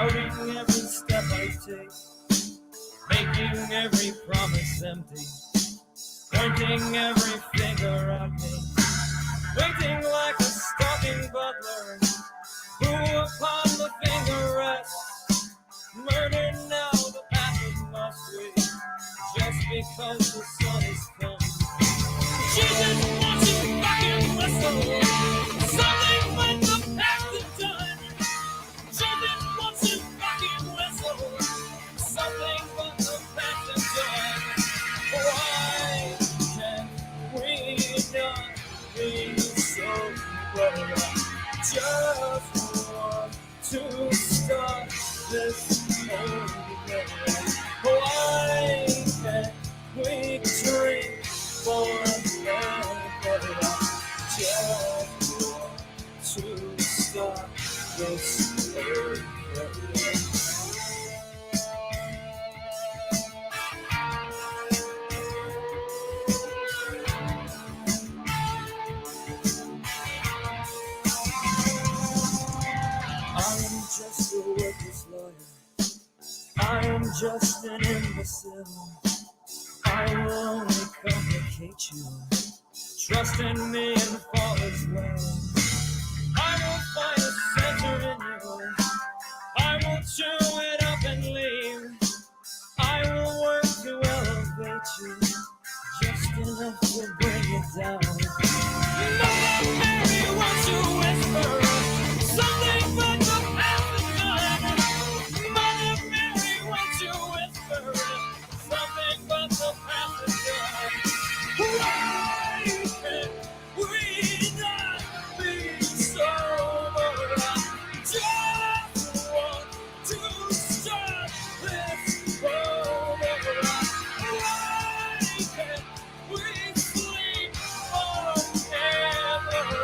doubting every step I take, making every promise empty, pointing every finger at me, waiting like a stalking butler, who upon the finger rests, murder now the path must wait, just because the sun is come. Jesus wants you back in whistle, something when the past is done. Jesus wants you back in whistle, something but the past is done. Why can't we not be so clever? Just want to start this over. Why can't we drink forever? Just want to start this over. Just a worthless lawyer. I am just an imbecile. I will only complicate you. Trust in me and fall as well. I will find a center in you. I will chew it up and leave. I will work to elevate you, just enough to bring it down. Mother Mary, won't you whisper something but the past is done? Mother Mary, won't you whisper something but the past is done? Why can't we not be sober? I just want to start this over. Why can't we sleep forever?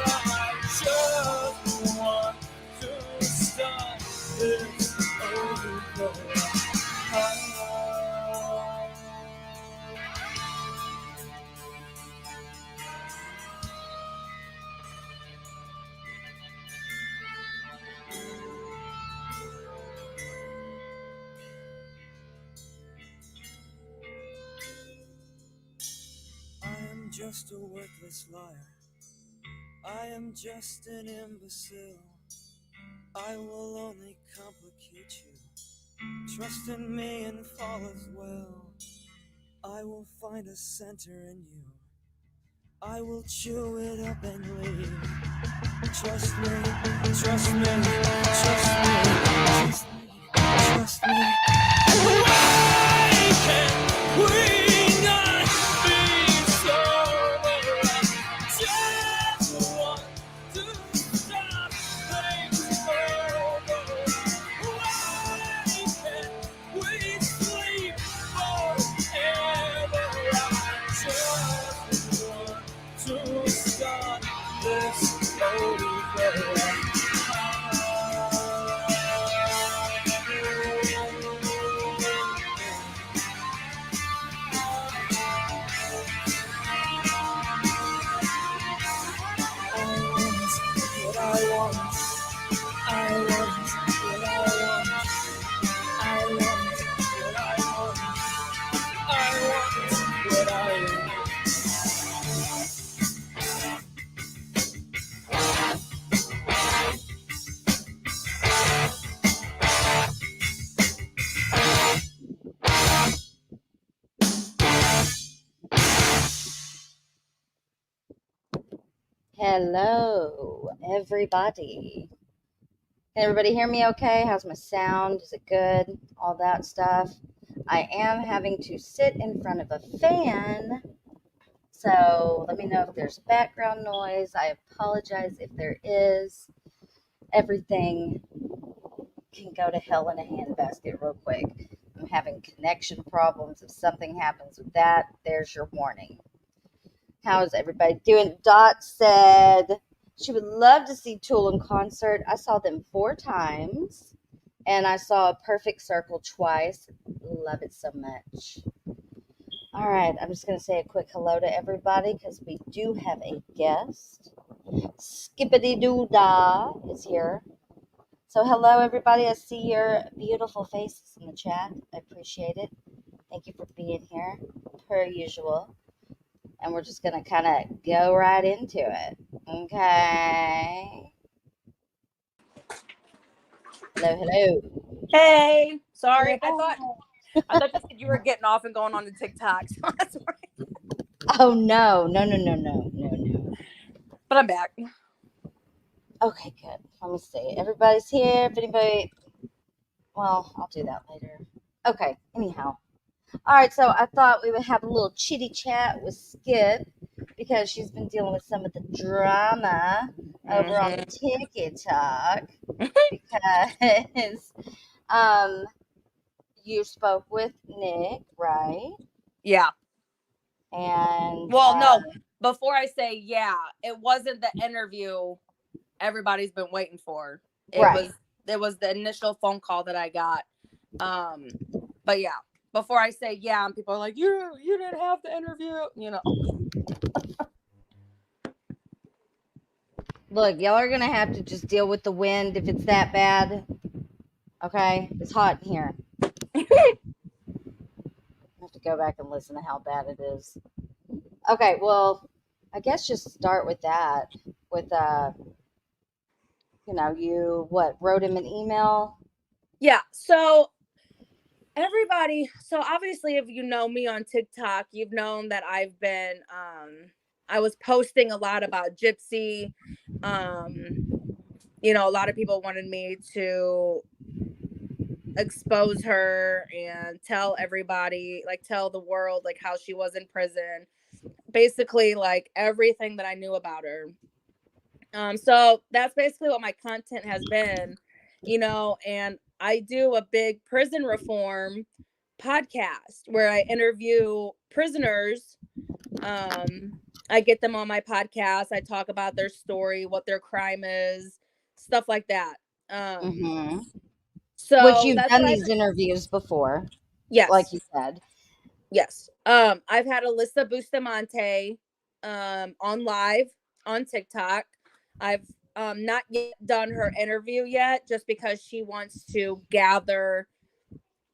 I just want to start this over. I am just a worthless liar. I am just an imbecile. I will only complicate you. Trust in me and fall as well. I will find a center in you. I will chew it up and leave. Trust me, trust me, trust me, trust me, trust me. Why can't we not be sober? I just want to stop things over. Why can't we sleep forever? I just want to start this over. Hello, everybody. Can everybody hear me okay? How's my sound? Is it good? All that stuff. I am having to sit in front of a fan, so let me know if there's background noise. I apologize if there is. Everything can go to hell in a handbasket real quick. I'm having connection problems. If something happens with that, there's your warning. How's everybody doing? Dot said she would love to see Tool in concert. I saw them 4 times, and I saw A Perfect Circle twice. Love it so much. All right, I'm just going to say a quick hello to everybody because we do have a guest. Skippity Doo Dah is here. So hello, everybody. I see your beautiful faces in the chat. I appreciate it. Thank you for being here, per usual. And we're just going to kind of go right into it. Okay. Hello, hello. Hey, sorry. Hello. I thought you said you were getting off and going on to TikTok. So that's why. Oh, no. No. But I'm back. Okay, good. Let me see. Everybody's here. If anybody, well, I'll do that later. Okay, anyhow. All right, so I thought we would have a little chitty chat with Skip because she's been dealing with some of the drama over on the TikTok because you spoke with Nick, right? Yeah. And Well, no. Before I say it wasn't the interview everybody's been waiting for. It was the initial phone call that I got. But yeah, before I say and people are like, you didn't have the interview, Look, y'all are gonna have to just deal with the wind if it's that bad. Okay, it's hot in here. I have to go back and listen to how bad it is. Okay, well, I guess just start with that. With you wrote him an email? Yeah. So everybody, so obviously if you know me on TikTok, you've known that I've been I was posting a lot about Gypsy. A lot of people wanted me to expose her and tell everybody, like tell the world like how she was in prison. Basically like everything that I knew about her. So that's basically what my content has been, and I do a big prison reform podcast where I interview prisoners. I get them on my podcast. I talk about their story, what their crime is, stuff like that. So which you've that's done what these interviews before. Yes. Like you said. Yes. I've had Alyssa Bustamante on live on TikTok. I've not yet done her interview yet just because she wants to gather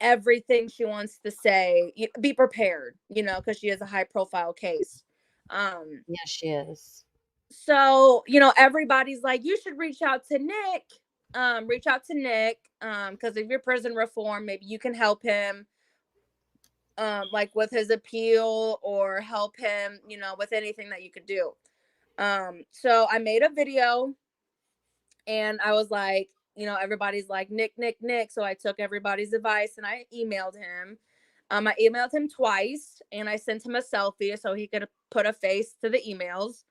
everything she wants to say. Be prepared, because she is a high profile case. Yes, she is. So, everybody's like, you should reach out to Nick. Reach out to Nick. Because of your prison reform, maybe you can help him like with his appeal or help him, with anything that you could do. So I made a video and I was like, everybody's like, Nick. So I took everybody's advice and I emailed him. I emailed him twice and I sent him a selfie so he could put a face to the emails.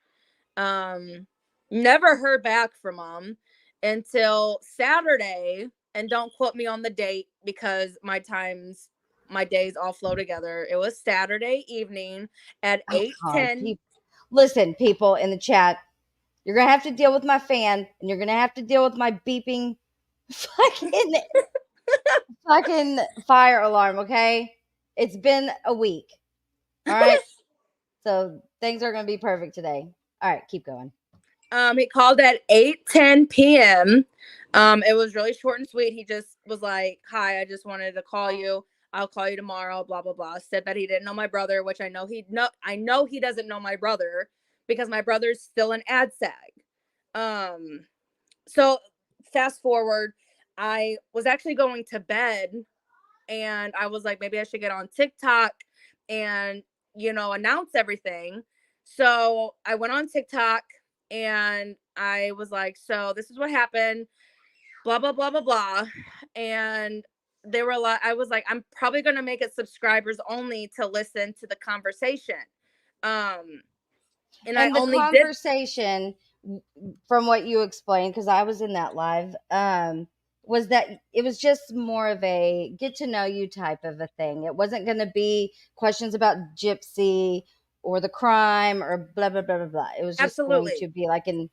Never heard back from him until Saturday, and don't quote me on the date because my days all flow together. It was Saturday evening at 8:10. Listen, people in the chat, you're gonna have to deal with my fan, and you're gonna have to deal with my beeping fucking fire alarm. Okay, it's been a week. All right, so things are gonna be perfect today. All right, keep going. He called at 8:10 p.m. It was really short and sweet. He just was like, "Hi, I just wanted to call you. I'll call you tomorrow." Blah blah blah. Said that he didn't know my brother, which I know he doesn't know my brother because my brother's still in ad sag. So fast forward, I was actually going to bed, and I was like, maybe I should get on TikTok and announce everything. So I went on TikTok. And I was like, so this is what happened, blah, blah, blah, blah, blah. And they were like, I was like, I'm probably going to make it subscribers only to listen to the conversation. And I the only conversation, from what you explained, because I was in that live, was that it was just more of a get to know you type of a thing. It wasn't going to be questions about Gypsy or the crime or blah, blah, blah, blah, blah. It was just going to be like an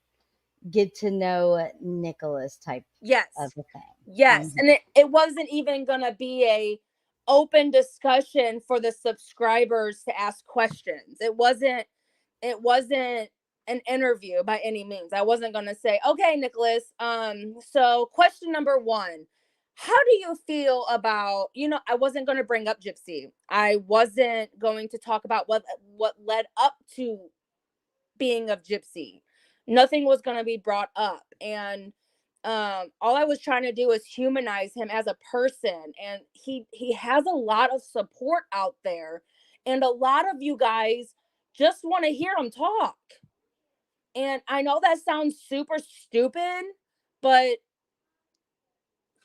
get to know Nicholas type of a thing. Yes. And it wasn't even going to be a open discussion for the subscribers to ask questions. It wasn't an interview by any means. I wasn't going to say, okay, Nicholas, so question number 1, how do you feel about, I wasn't going to bring up Gypsy. I wasn't going to talk about what led up to being of Gypsy. Nothing was going to be brought up. And all I was trying to do is humanize him as a person. And he has a lot of support out there. And a lot of you guys just want to hear him talk. And I know that sounds super stupid, but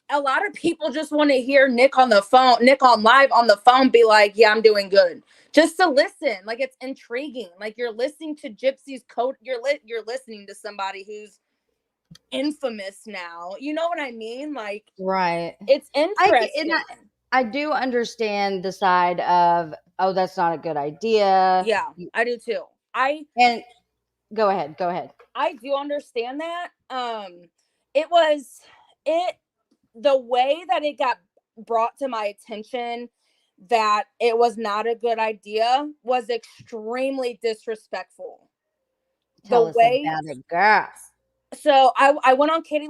a lot of people just want to hear Nick on live on the phone be like, yeah, I'm doing good. Just to listen. Like, it's intriguing. Like, you're listening to Gypsy's code. You're listening to somebody who's infamous now. You know what I mean? Like, Right. it's interesting. I do understand the side of, oh, that's not a good idea. Yeah, I do too. And go ahead. I do understand that. The way that it got brought to my attention that it was not a good idea was extremely disrespectful. Tell us about it, girl. So I went on Katie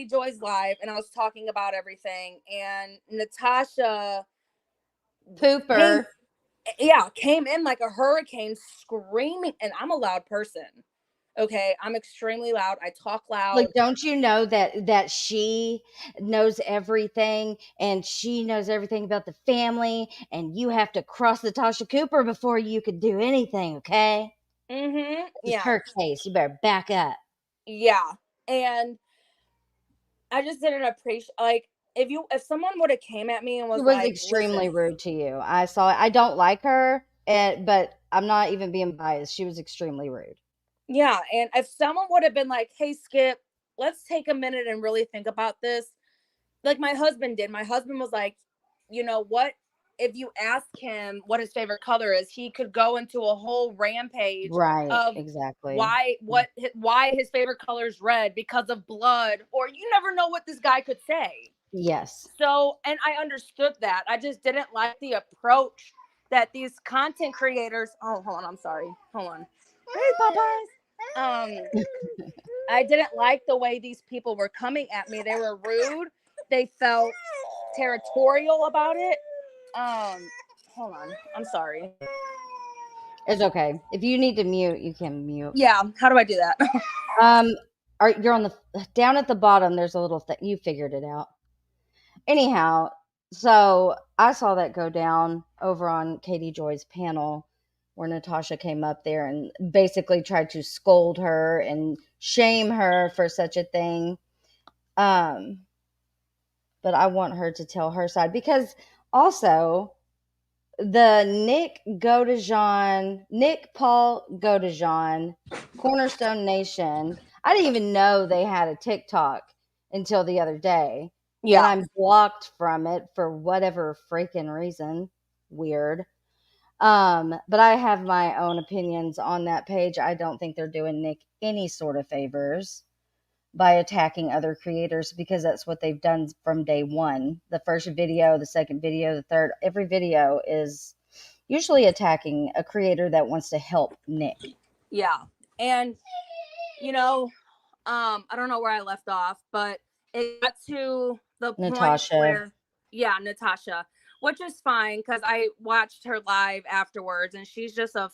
Joy's live, and I was talking about everything, and Natasha Pooper came in like a hurricane screaming, and I'm a loud person. Okay, I'm extremely loud. I talk loud. Like, don't you know that she knows everything, and she knows everything about the family, and you have to cross Natasha Cooper before you could do anything, okay? Mm-hmm. It's her case. You better back up. Yeah. And I just didn't appreciate, like, if someone would have came at me and was like, extremely rude to you. I saw it. I don't like her, but I'm not even being biased. She was extremely rude. Yeah, and if someone would have been like, hey, Skip, let's take a minute and really think about this, like my husband did. My husband was like, you know what? If you ask him what his favorite color is, he could go into a whole rampage of exactly why his favorite color is red because of blood, or you never know what this guy could say. Yes. So, and I understood that. I just didn't like the approach that these content creators. Oh, hold on. I'm sorry. Hold on. Hey, Popeyes. I didn't like the way these people were coming at me. They were rude. They felt territorial about it. Hold on. I'm sorry. It's okay. If you need to mute, you can mute. Yeah. How do I do that? You're on the down at the bottom. There's a little thing. You figured it out. Anyhow, so I saw that go down over on Katie Joy's panel, where Natasha came up there and basically tried to scold her and shame her for such a thing. But I want her to tell her side, because also the Nick Paul Godejohn Cornerstone Nation, I didn't even know they had a TikTok until the other day. Yeah. And I'm blocked from it for whatever freaking reason. Weird. But I have my own opinions on that page. I don't think they're doing Nick any sort of favors by attacking other creators, because that's what they've done from day one. The first video, the second video, the third, every video is usually attacking a creator that wants to help Nick. Yeah. And, I don't know where I left off, but it got to the Natasha. point where, Natasha, which is fine, because I watched her live afterwards, and she's just a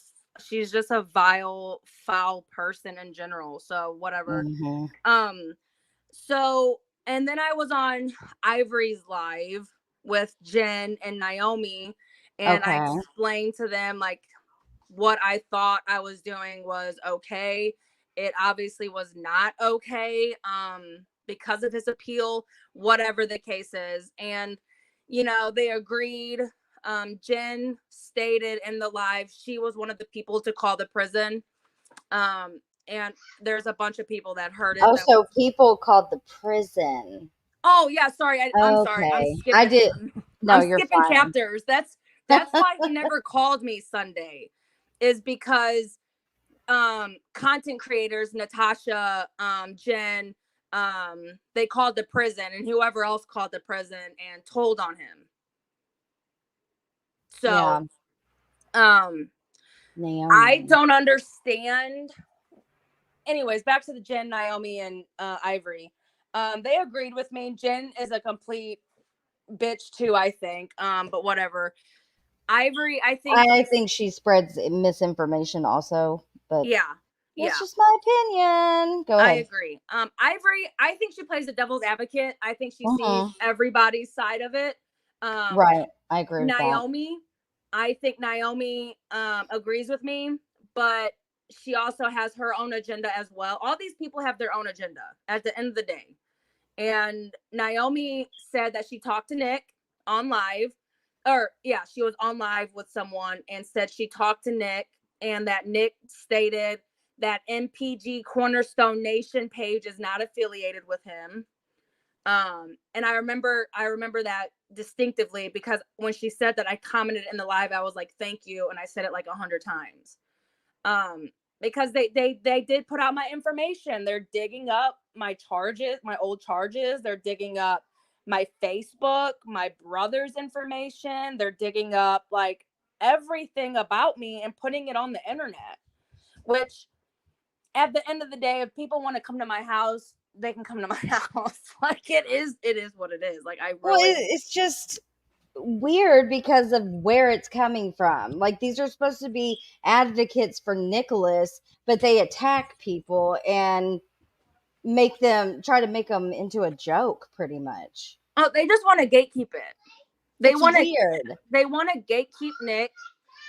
vile, foul person in general. So whatever. Mm-hmm. So, and then I was on Ivory's live with Jen and Naomi, and I explained to them like what I thought I was doing was okay. It obviously was not okay, because of his appeal, whatever the case is. And, they agreed. Jen stated in the live she was one of the people to call the prison. And there's a bunch of people that heard it. Oh, so people called the prison. Oh, yeah. Sorry. I'm sorry. I'm skipping. I did. No, I'm you're skipping fine. chapters. That's why he never called me Sunday, is because content creators, Natasha, Jen, they called the prison, and whoever else called the prison and told on him. So, Naomi. I don't understand anyways, back to the Jen, Naomi, and Ivory. They agreed with me. Jen is a complete bitch too, I think. But whatever. Ivory, I think she spreads misinformation also, but yeah. that's just my opinion. Go I ahead. agree. Ivory, I think she plays the devil's advocate. I think she sees Mhm. everybody's side of it. Right. I agree with that. Naomi, I think Naomi agrees with me, but she also has her own agenda as well. All these people have their own agenda at the end of the day. And Naomi said that she talked to Nick on live, or yeah, she was on live with someone and said she talked to Nick, and that Nick stated that MPG Cornerstone Nation page is not affiliated with him. And I remember that distinctively because when she said that, I commented in the live, I was like, thank you. And I said it like 100 times. Because they did put out my information. They're digging up my charges, my old charges. They're digging up my Facebook, my brother's information. They're digging up like everything about me and putting it on the internet, which at the end of the day, if people want to come to my house, they can come to my house. Like it is what it is. Like I Well, really, it's just weird because of where it's coming from. Like these are supposed to be advocates for Nicholas, but they attack people and try to make them into a joke pretty much. oh, they just want to gatekeep it. They It's want to weird. they want to gatekeep Nick.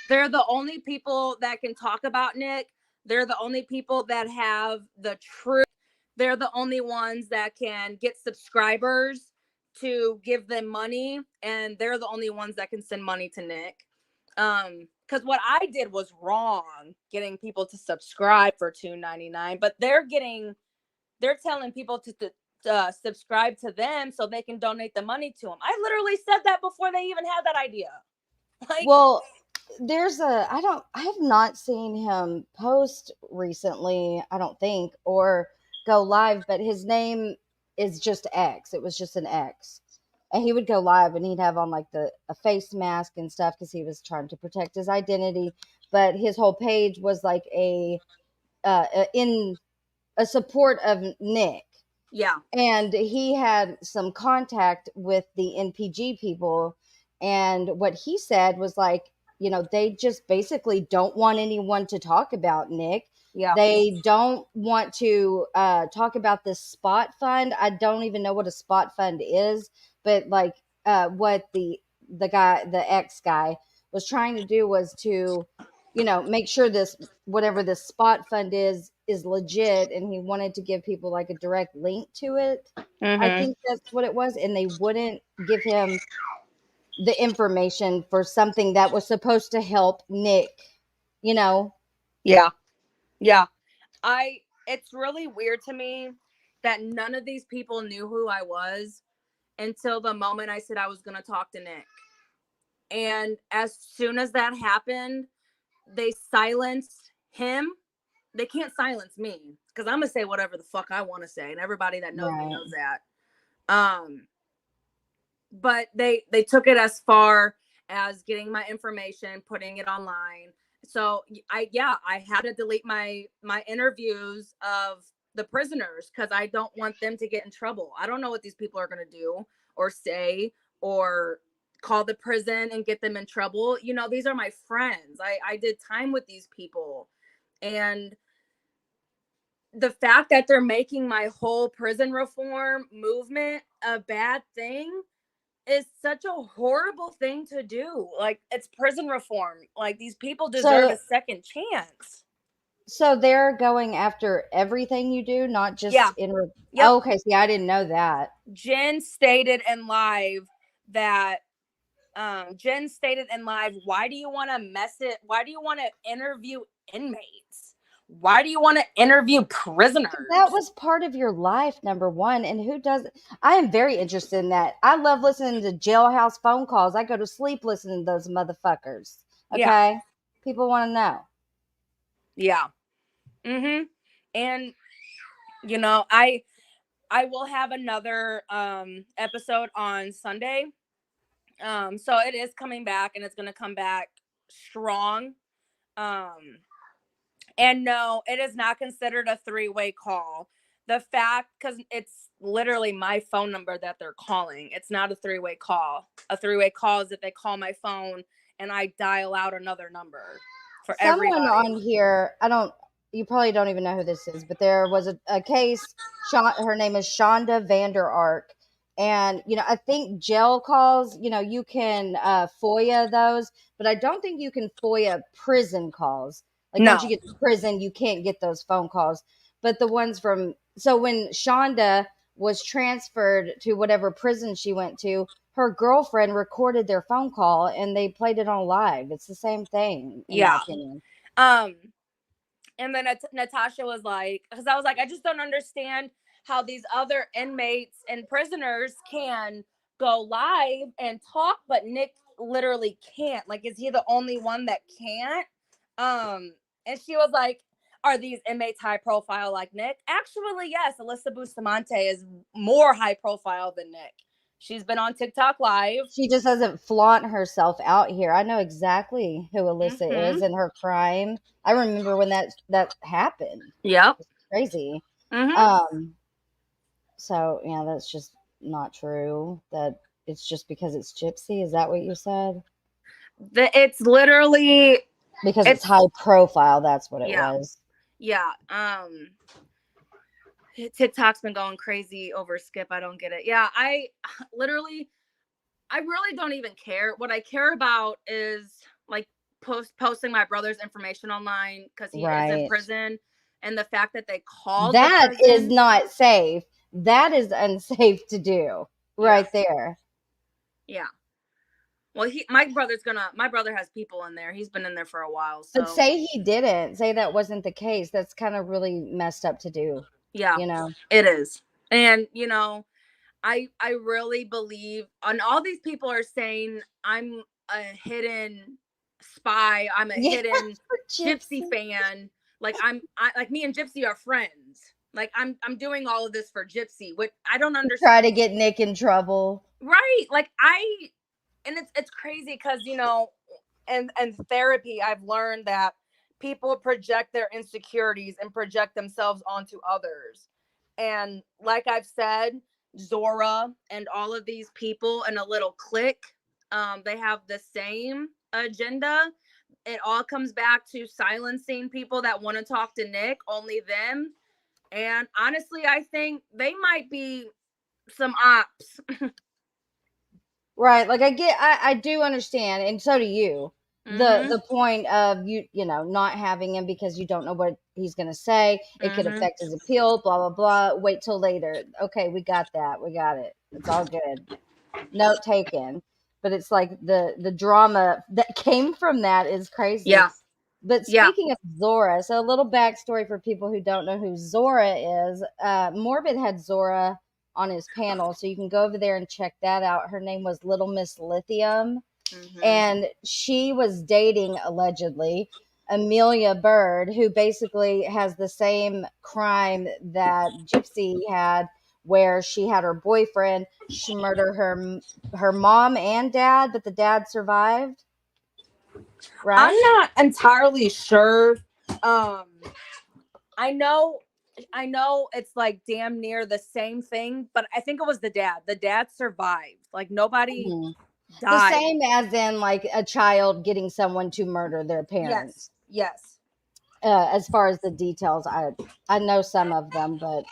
They're the only people that can talk about Nick. They're the only people that have the truth. They're the only ones that can get subscribers to give them money, and they're the only ones that can send money to Nick. Because what I did was wrong, getting people to subscribe for $2.99, but they're telling people to subscribe to them so they can donate the money to them. I literally said that before they even had that idea. Like, Well, I have not seen him post recently, I don't think, or go live, but his name is just X. It was just an X. And he would go live and he'd have on like a face mask and stuff because he was trying to protect his identity. But his whole page was like in a support of Nick. yeah. And he had some contact with the NPG people. And what he said was like, they just basically don't want anyone to talk about Nick. Yeah. They don't want to talk about this spot fund. I don't even know what a spot fund is, but like what the ex guy was trying to do was to, make sure this, whatever this spot fund is legit. And he wanted to give people like a direct link to it. I think that's what it was. And they wouldn't give him the information for something that was supposed to help Nick, Yeah. Yeah. It's really weird to me that none of these people knew who I was until the moment I said I was going to talk to Nick. And as soon as that happened, they silenced him. They can't silence me because I'm going to say whatever the fuck I want to say. And everybody that knows me knows that. But they took it as far as getting my information, putting it online. So I had to delete my interviews of the prisoners because I don't want them to get in trouble. I don't know what these people are going to do or say or call the prison and get them in trouble. These are my friends. I did time with these people. And the fact that they're making my whole prison reform movement a bad thing is such a horrible thing to do. Like, it's prison reform. Like, these people deserve a second chance. So they're going after everything you do, not just Yep. Oh, okay, see, I didn't know that. Jen stated in live, why do you want to interview inmates? Why do you want to interview prisoners? That was part of your life, number one. And who does it? I am very interested in that. I love listening to jailhouse phone calls. I go to sleep listening to those motherfuckers. Okay? Yeah. People want to know. Yeah. And I will have another episode on Sunday. So it is coming back and it's going to come back strong. And And no, it is not considered a three-way call. The fact, because it's literally my phone number that they're calling. It's not a three-way call. A three-way call is if they call my phone and I dial out another number for Someone everybody. on here, you probably don't even know who this is, but there was a case. Her name is Shonda Vander Ark. And, I think jail calls, you can FOIA those, but I don't think you can FOIA prison calls. Like, once you No. get to prison, you can't get those phone calls. But the ones so when Shonda was transferred to whatever prison she went to, her girlfriend recorded their phone call and they played it on live. It's the same thing, in my opinion. And then Natasha was like, because I was like, I just don't understand how these other inmates and prisoners can go live and talk, but Nick literally can't. Like, is he the only one that can't? And she was like, are these inmates high profile like Nick? Actually, yes. Alyssa Bustamante is more high profile than Nick. She's been on TikTok Live. She just doesn't flaunt herself out here. I know exactly who Alyssa is and her crime. I remember when that happened. Yep. It's crazy. So yeah, that's just not true. That it's just because it's Gypsy. Is that what you said? It's literally because it's high profile. That's what it was. Yeah. TikTok's been going crazy over Skip. I don't get it. Yeah, I really don't even care. What I care about is like posting my brother's information online because he is in prison, and the fact that they called that is not safe. That is unsafe to do right there. Yeah. Well, my brother has people in there. He's been in there for a while. So. But say he didn't. Say that wasn't the case. That's kind of really messed up to do. Yeah. It is. And, I really believe, and all these people are saying I'm a hidden spy. I'm a hidden Gypsy fan. Like like me and Gypsy are friends. Like I'm doing all of this for Gypsy, which I don't understand. Try to get Nick in trouble. Right. Like and it's crazy because, and therapy, I've learned that people project their insecurities and project themselves onto others. And like I've said, Zora and all of these people in a little clique, they have the same agenda. It all comes back to silencing people that want to talk to Nick, only them. And honestly, I think they might be some ops. Right. Like I do understand. And so do you. The point of you not having him because you don't know what he's going to say. It could affect his appeal, blah, blah, blah. Wait till later. Okay. We got that. We got it. It's all good. Note taken. But it's like the drama that came from that is crazy. Yeah. But speaking of Zora, so a little backstory for people who don't know who Zora is. Morbid had Zora on his panel, so you can go over there and check that out. Her name was Little Miss Lithium, and she was dating, allegedly, Amelia Bird, who basically has the same crime that Gypsy had, where she had her boyfriend, she murdered her mom and dad, but the dad survived. Right? I'm not entirely sure. I know it's like damn near the same thing, but I think it was the dad. The dad survived. Like nobody died. The same as in like a child getting someone to murder their parents. Yes. As far as the details, I know some of them, but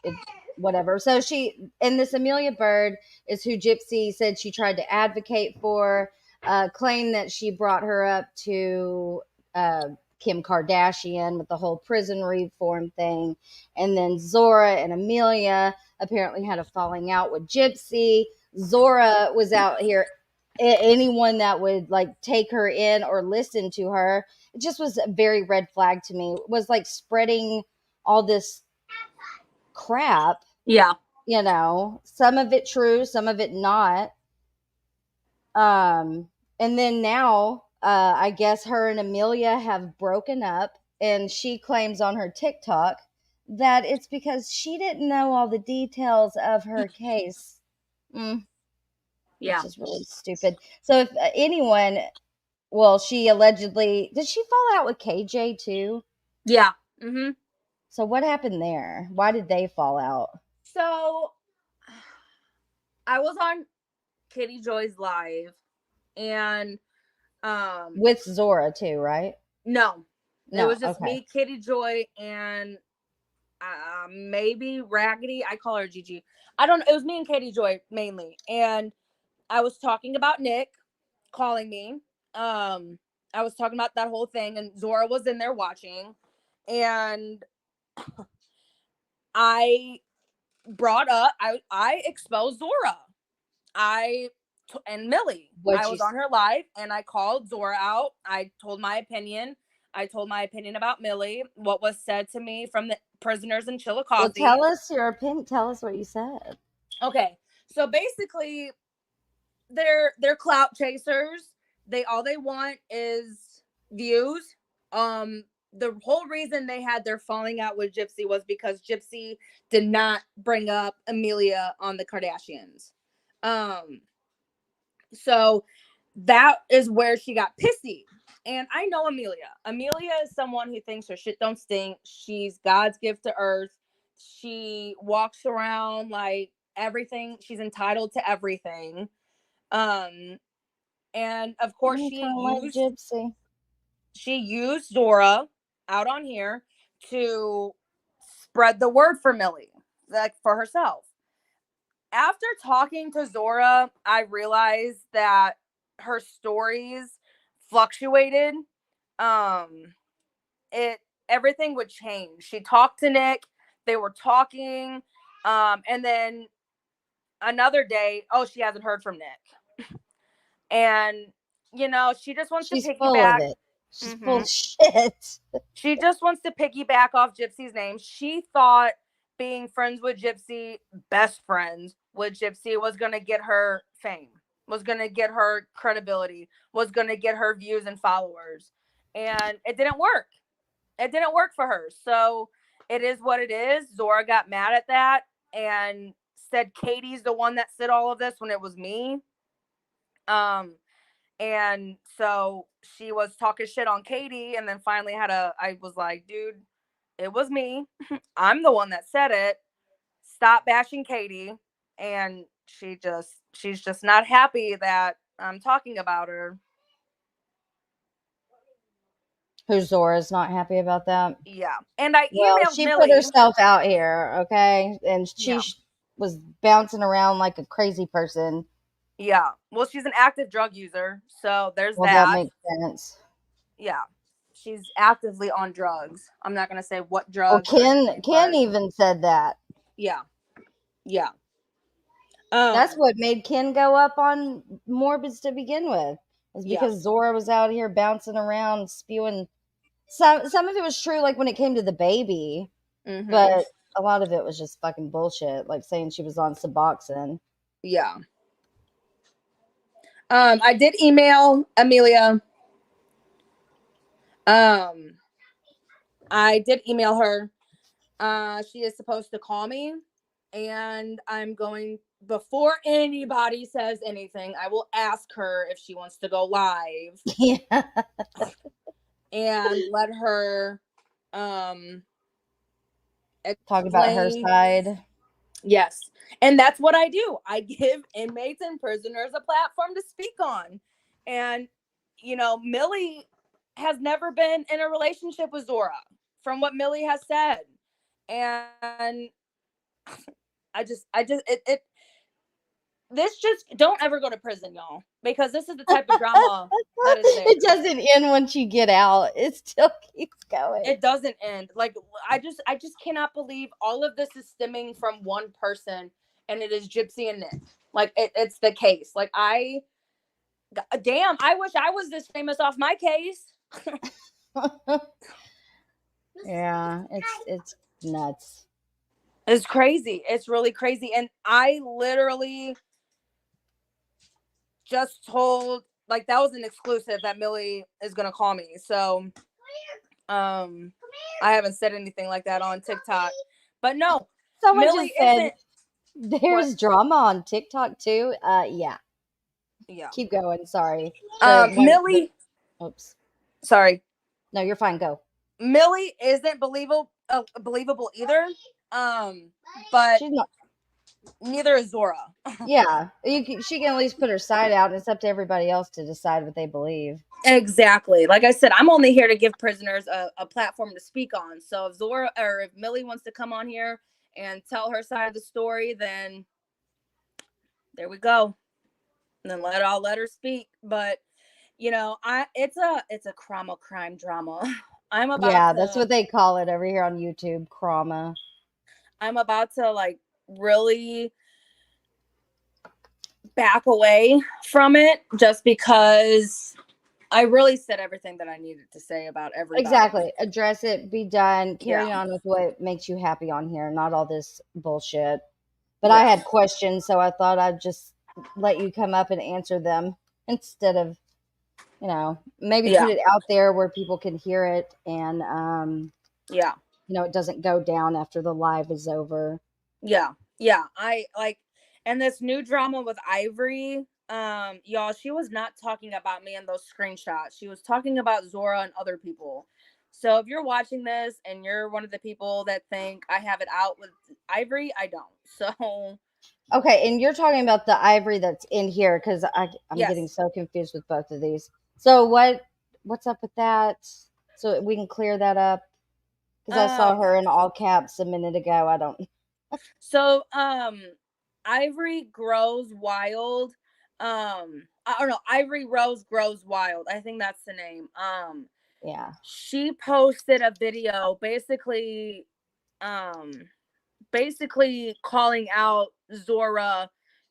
whatever. So this Amelia Bird is who Gypsy said she tried to advocate for, claimed that she brought her up to Kim Kardashian with the whole prison reform thing. And then Zora and Amelia apparently had a falling out with Gypsy. Zora was out here. Anyone that would like take her in or listen to her, it just was a very red flag to me. It was like spreading all this crap. Yeah. Some of it true, some of it not. And then now, I guess her and Amelia have broken up, and she claims on her TikTok that it's because she didn't know all the details of her case. Yeah. Which is really stupid. So if anyone, she allegedly, did she fall out with KJ too? Yeah. Mm-hmm. So what happened there? Why did they fall out? So I was on Kitty Joy's live, and With Zora too, right? no, it No, was just okay. me, Kitty Joy, and maybe Raggedy. I call her Gigi. I don't know. It was me and Katie Joy mainly. And I was talking about Nick calling me. I was talking about that whole thing, and Zora was in there watching. And I brought up, I exposed Zora. And Millie. What I you was on her live and I called Zora out. I told my opinion. I told my opinion about Millie, what was said to me from the prisoners in Chillicothe. Well, tell us your opinion. Tell us what you said. Okay. So basically, they're clout chasers. All they want is views. The whole reason they had their falling out with Gypsy was because Gypsy did not bring up Amelia on the Kardashians. So that is where she got pissy. And I know Amelia. Amelia is someone who thinks her shit don't stink. She's God's gift to earth. She walks around like everything. She's entitled to everything. And of course Like Gypsy. she used Zora out on here to spread the word for Millie, like for herself. After talking to Zora, I realized that her stories fluctuated. Um, everything would change. She talked to Nick, they were talking, and then another day, oh, she hasn't heard from Nick. And she just wants to She's full of piggyback. it. She's full of shit. She just wants to piggyback off Gypsy's name. She thought being friends with Gypsy, best friends with Gypsy, was going to get her fame, was going to get her credibility, was going to get her views and followers. And it didn't work. It didn't work for her. So it is what it is. Zora got mad at that and said Katie's the one that said all of this when it was me. And so she was talking shit on Katie, and then finally I was like, dude, it was me. I'm the one that said it. Stop bashing Katie. And she's just not happy that I'm talking about her. Who Zora's not happy about that? Yeah. And I Well, emailed she Millie. put herself out here, okay? And she Yeah. was bouncing around like a crazy person. Yeah. Well, she's an active drug user, so there's Well, that makes sense. Yeah. She's actively on drugs. I'm not gonna say what Well, drugs. Ken even said that. Yeah. Yeah. That's what made Ken go up on Morbids to begin with. Was because Zora was out here bouncing around, spewing. Some of it was true, like when it came to the baby, but a lot of it was just fucking bullshit, like saying she was on Suboxone. Yeah. I did email Amelia. I did email her. She is supposed to call me, and I'm going, before anybody says anything, I will ask her if she wants to go live. Yeah. And let her talk about her side. Yes. And that's what I do. I give inmates and prisoners a platform to speak on. And, Millie has never been in a relationship with Zora, from what Millie has said. And don't ever go to prison, y'all, because this is the type of drama that is there. It doesn't end once you get out. It still keeps going. It doesn't end. Like, I just cannot believe all of this is stemming from one person, and it is Gypsy and Nick. Like, it's the case. Like, damn, I wish I was this famous off my case. Yeah, it's nuts. It's crazy. It's really crazy. And I literally just told, like, that was an exclusive that Millie is gonna call me. So I haven't said anything like that on TikTok. But no, someone Millie just said isn't. There's drama on TikTok too. Yeah. Keep going. Sorry. Millie. Oops. Sorry. No, you're fine. Go. Millie isn't believable either. But She's not. neither is Zora. Yeah, she can at least put her side out. And it's up to everybody else to decide what they believe. Exactly. Like I said, I'm only here to give prisoners a platform to speak on. So if Zora or if Millie wants to come on here and tell her side of the story, then there we go. And then let her speak. But it's a crime drama. Yeah, that's what they call it over here on YouTube, trauma. I'm about to like really back away from it just because I really said everything that I needed to say about everybody. Exactly. Address it, be done, carry on with what makes you happy on here, not all this bullshit. But I had questions, so I thought I'd just let you come up and answer them instead of, maybe put it out there where people can hear it and, it doesn't go down after the live is over. Yeah. I like, and this new drama with Ivory, y'all, she was not talking about me in those screenshots. She was talking about Zora and other people. So if you're watching this and you're one of the people that think I have it out with Ivory, I don't. So. Okay, and you're talking about the Ivory that's in here because I'm getting so confused with both of these. So what's up with that? So we can clear that up because I saw her in all caps a minute ago. I don't. So Ivory grows wild. I don't know. Ivory Rose grows wild. I think that's the name. Yeah. She posted a video basically calling out Zora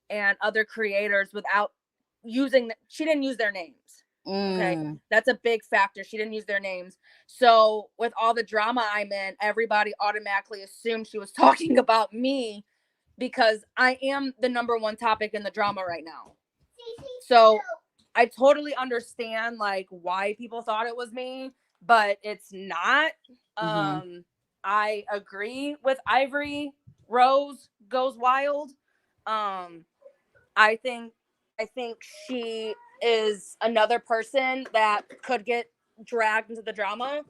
and other creators without she didn't use their names. Okay, that's a big factor. She didn't use their names. So with all the drama I'm in, everybody automatically assumed she was talking about me because I am the number one topic in the drama right now. So I totally understand like why people thought it was me, but it's not. I agree with Ivory Rose goes wild. I think she is another person that could get dragged into the drama.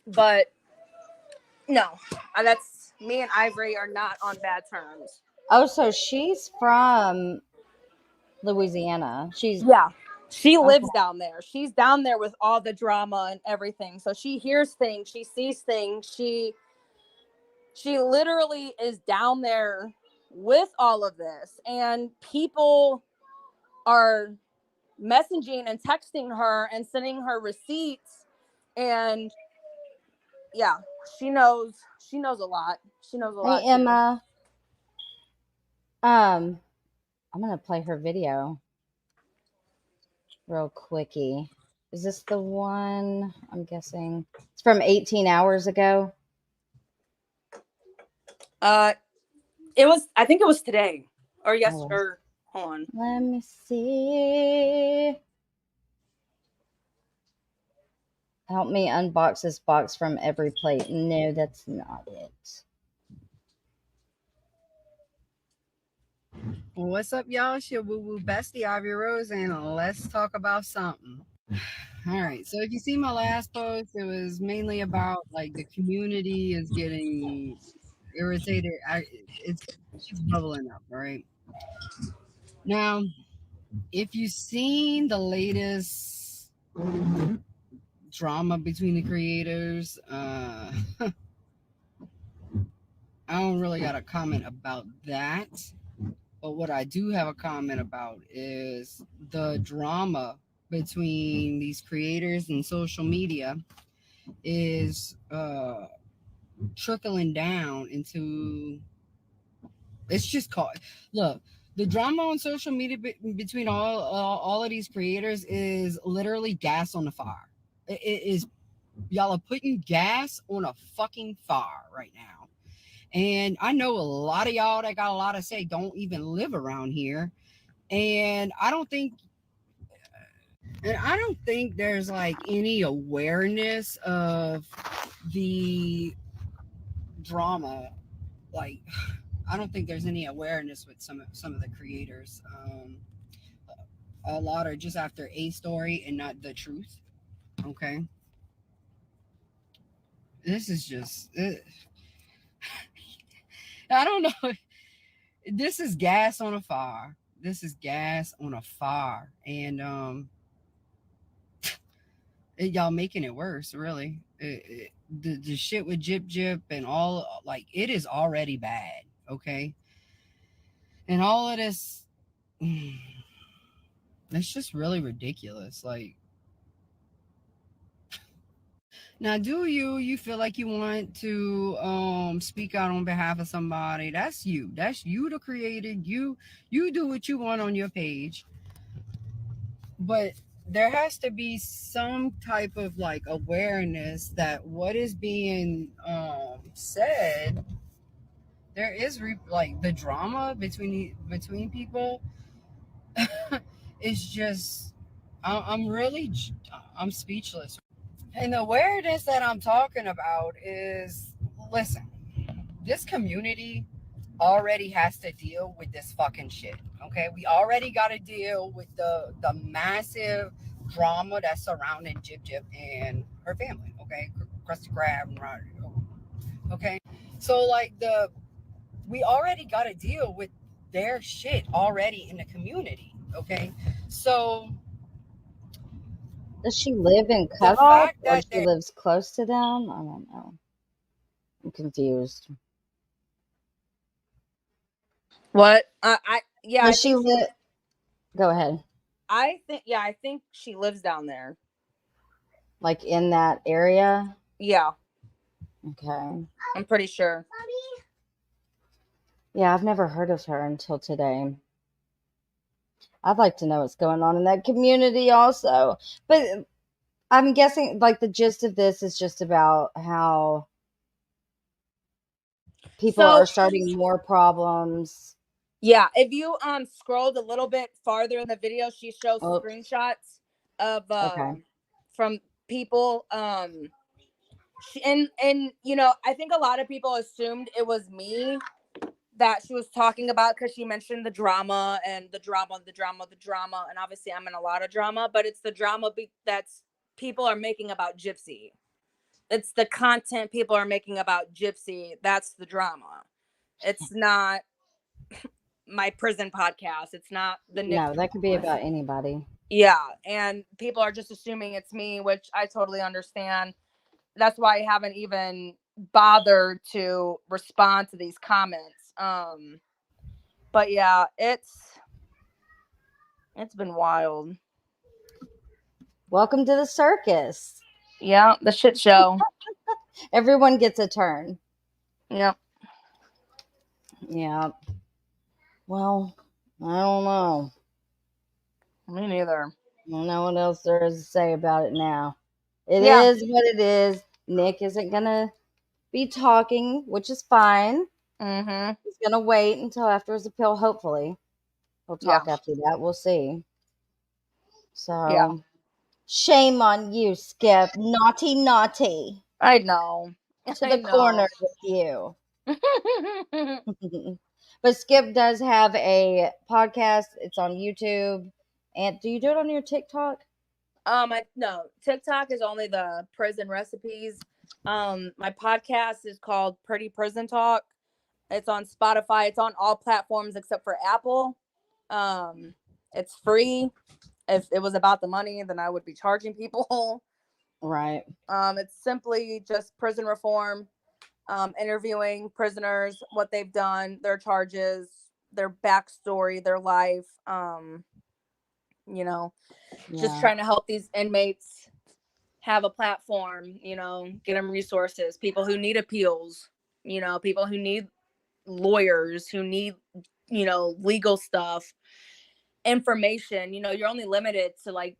But no, that's me and Ivory are not on bad terms. Oh, so she's from Louisiana. She lives down there. She's down there with all the drama and everything. So she hears things, she sees things. She literally is down there with all of this, and people are messaging and texting her and sending her receipts, and she knows a lot. Hey, Emma. I'm gonna play her video real quickie. Is this the one? I'm guessing it's from 18 hours ago. I think it was today or yesterday. Or hold on. Let me see. Help me unbox this box from every plate. No, that's not it. What's up, y'all? It's your woo-woo bestie, Ivy Rose, and let's talk about something. All right, so if you see my last post, it was mainly about like the community is getting irritated. It's bubbling up, all right? Now, if you've seen the latest drama between the creators, I don't really got a comment about that. But what I do have a comment about is the drama between these creators and social media is trickling down into, it's just called, look, the drama on social media between all of these creators is literally gas on the fire. It is, y'all are putting gas on a fucking fire right now. And I know a lot of y'all that got a lot to say don't even live around here. And I don't think there's like any awareness of the drama. Like, I don't think there's any awareness with some of the creators. A lot are just after a story and not the truth. Okay. this is just, I don't know. This is gas on a fire. This is gas on a fire. And y'all making it worse, really. The shit with Jip and all, like, it is already bad, okay? And all of this, it's just really ridiculous. Like, now, do you feel like you want to speak out on behalf of somebody? That's you. That's you, the creator. You do what you want on your page. But there has to be some type of like awareness that what is being said, there is like the drama between people is just, I'm speechless. And the awareness that I'm talking about is, listen, this community already has to deal with this fucking shit. Okay, we already got to deal with the massive drama that's surrounding Jip and her family. Okay, Krusty Krab and Roger. Okay, so like we already got to deal with their shit already in the community. Okay, so Does she live in the Cutoff fact or that she lives close to them? I don't know. I'm confused. What? I Does she think live? Go ahead. I think she lives down there. Like in that area? Yeah, Okay. I'm pretty sure. Yeah, I've never heard of her until today. I'd like to know what's going on in that community also. But I'm guessing like the gist of this is just about how people So are starting more problems. yeah, if you scrolled a little bit farther in the video, she shows Oops. screenshots of Okay. from people and you know, I think a lot of people assumed it was me that she was talking about because she mentioned the drama and the drama, and obviously I'm in a lot of drama, but it's the drama that's people are making about Gypsy. It's the content people are making about Gypsy. That's the drama. It's not my prison podcast. It's not the Nick. No, that could be about anybody. Yeah, and people are just assuming it's me, which I totally understand. That's why I haven't even bothered to respond to these comments. But yeah, it's been wild. Welcome to the circus. Yeah, the shit show. Everyone gets a turn. Yep. Yeah. Well, I don't know. Me neither. I don't know what else there is to say about it now. It Yeah. is what it is. Nick isn't going to be talking, which is fine. Mm-hmm. He's going to wait until after his appeal, hopefully. He'll talk Yeah. after that. We'll see. So, Yeah. shame on you, Skip. Naughty, naughty. I know. To I the corner with you. know. But Skip does have a podcast. It's on YouTube. And do you do it on your TikTok? No, TikTok is only the prison recipes. My podcast is called Pretty Prison Talk. It's on Spotify. It's on all platforms except for Apple. It's free. If it was about the money, then I would be charging people. Right. It's simply just prison reform, interviewing prisoners, what they've done, their charges, their backstory, their life. You know, just Yeah. trying to help these inmates have a platform, you know, get them resources, people who need appeals, you know, people who need lawyers, who need, you know, legal stuff, information. You know, you're only limited to like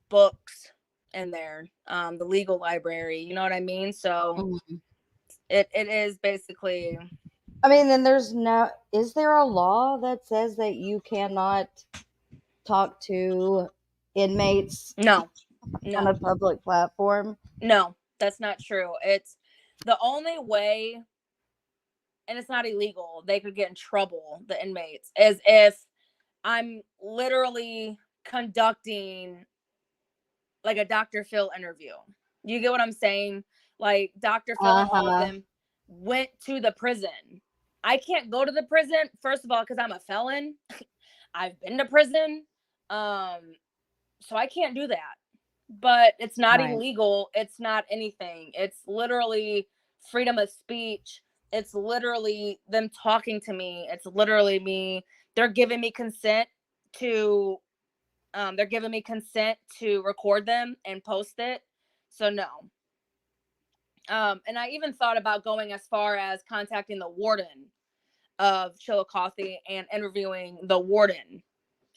books in there, the legal library, you know what I mean? So Mhm. it is basically, I mean, then is there a law that says that you cannot talk to inmates no, on a public platform? no, that's not true. It's the only way, and it's not illegal, they could get in trouble, the inmates, is if I'm literally conducting like a Dr. Phil interview. You get what I'm saying? Like Dr. Phil and all of Uh-huh. them went to the prison. I can't go to the prison, first of all, because I'm a felon. I've been to prison. So I can't do that. But it's not Right. illegal. It's not anything. It's literally freedom of speech. It's literally them talking to me. It's literally me. They're giving me consent to record them and post it. So no. And I even thought about going as far as contacting the warden of Chillicothe and interviewing the warden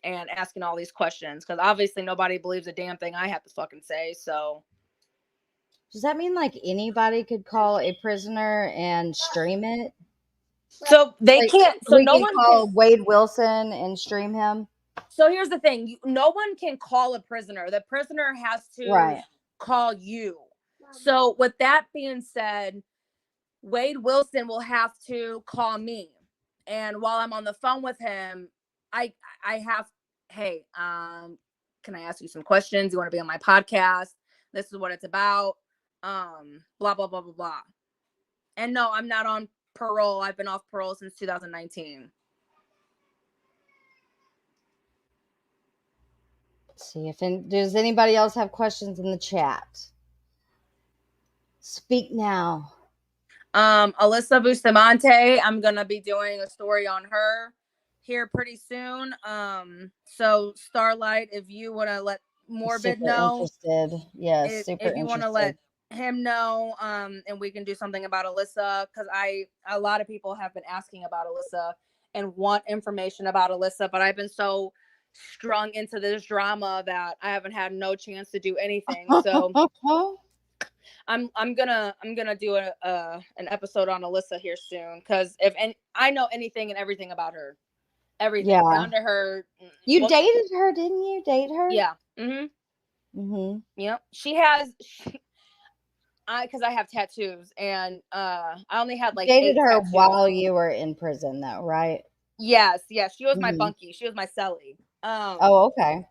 and asking all these questions, because obviously nobody believes a damn thing I have to fucking say. So Does that mean like anybody could call a prisoner and stream it? so they Like can't. So we no can one can. call Wade Wilson and stream him? So here's the thing: no one can call a prisoner. The prisoner has to Right. call you. So with that being said, Wade Wilson will have to call me, and while I'm on the phone with him, I have, hey, can I ask you some questions? You want to be on my podcast? This is what it's about. Blah blah blah blah blah. And no, I'm not on parole. I've been off parole since 2019. Let's see if does anybody else have questions in the chat? Speak now. Alyssa Bustamante, I'm gonna be doing a story on her here pretty soon. So Starlight, if you want to let Morbid Super know, interested. Yes, super if you want to interested. let him know, and we can do something about Alyssa, because a lot of people have been asking about Alyssa and want information about Alyssa, but I've been so strung into this drama that I haven't had no chance to do anything. So I'm gonna do an episode on Alyssa here soon, because I know anything and everything about her, everything Yeah. down to her. You dated her, didn't you? Date her? Yeah. Yep. She has. Because I have tattoos, and I only had like Dated 8 her tattoos. while you were in prison, though, right? Yes. She was my bunkie. She was my cellie. Oh, okay.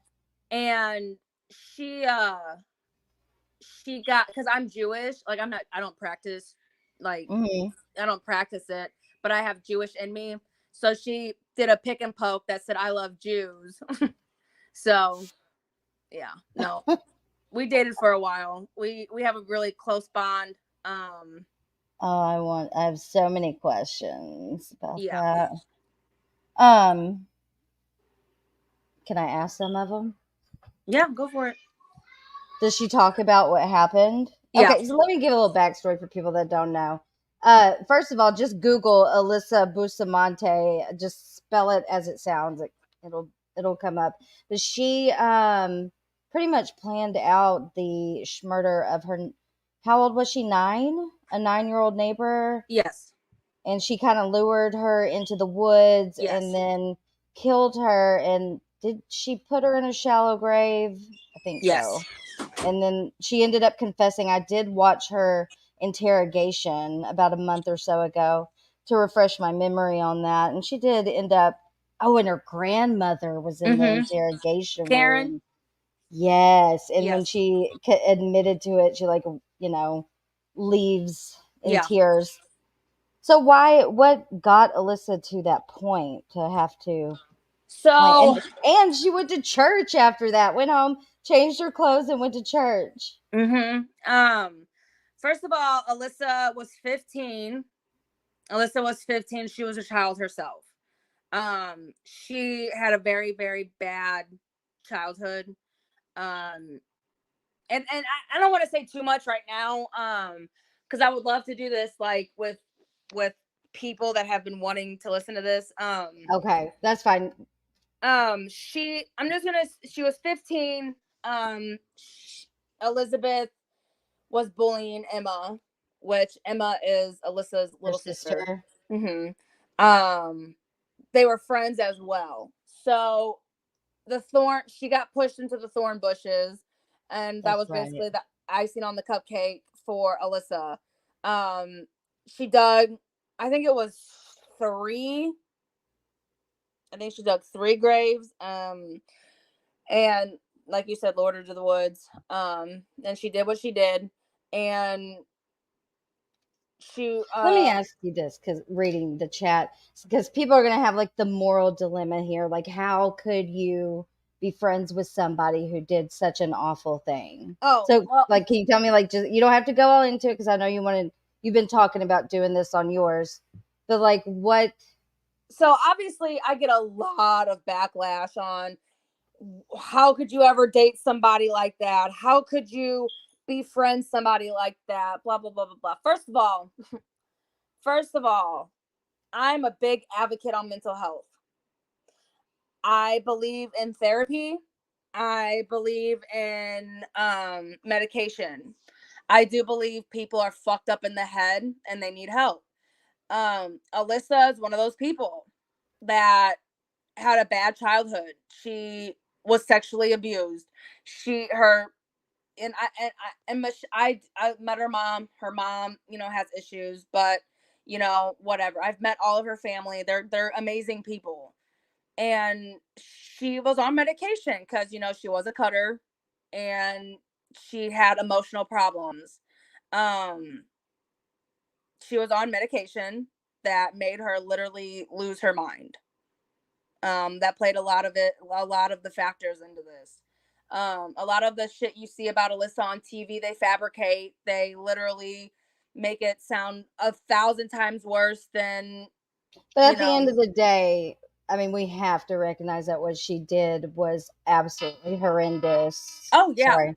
And she got, because I'm Jewish. Like I don't practice, like I don't practice it, but I have Jewish in me. So she did a pick and poke that said I love Jews. So yeah, no. We dated for a while. We have a really close bond. I have so many questions about Yeah. that. Can I ask some of them? Yeah, go for it. Does she talk about what happened? Yeah. Okay, so let me give a little backstory for people that don't know. First of all, just Google Alyssa Bustamante. Just spell it as it sounds. It'll come up. But she pretty much planned out the murder of her. How old was she? 9? A 9-year-old neighbor. Yes. And she kind of lured her into the woods and then killed her. And did she put her in a shallow grave? I think so. And then she ended up confessing. I did watch her interrogation about a month or so ago to refresh my memory on that. And she did end up, and her grandmother was in the interrogation Karen. room. Yes. And when she admitted to it, she leaves in tears. So what got Alyssa to that point to have to? So and she went to church after that. Went home, changed her clothes, and went to church. First of all, Alyssa was 15. She was a child herself. She had a very, very bad childhood. And I don't want to say too much right now, because I would love to do this like with people that have been wanting to listen to this. Okay, that's fine. She was 15. Elizabeth was bullying Emma, which Emma is Alyssa's little sister. They were friends as well. So she got pushed into the thorn bushes, and that was basically the icing on the cupcake for Alyssa. She dug, I think it was 3. I think she dug 3 graves. And like you said, lured her to the woods. And she did what she did. And she Let me ask you this, because reading the chat, because people are going to have like the moral dilemma here. Like, how could you be friends with somebody who did such an awful thing? oh So, well, like, can you tell me, like, just you don't have to go all into it because I know you've been talking about doing this on yours, but like, what? so obviously I get a lot of backlash on how could you ever date somebody like that? How could you befriend somebody like that? Blah blah blah blah blah. First of all, I'm a big advocate on mental health. I believe in therapy. I believe in medication. I do believe people are fucked up in the head and they need help. Alyssa is one of those people that had a bad childhood. She was sexually abused. She her and I met her mom. Her mom, has issues, but whatever. I've met all of her family. They're amazing people. And she was on medication because she was a cutter and she had emotional problems. Um she was on medication that made her literally lose her mind. That played a lot of the factors into this. A lot of the shit you see about Alyssa on TV, they fabricate. They literally make it sound 1,000 times worse than But you at the know. end of the day, I mean, we have to recognize that what she did was absolutely horrendous. Oh yeah, Sorry.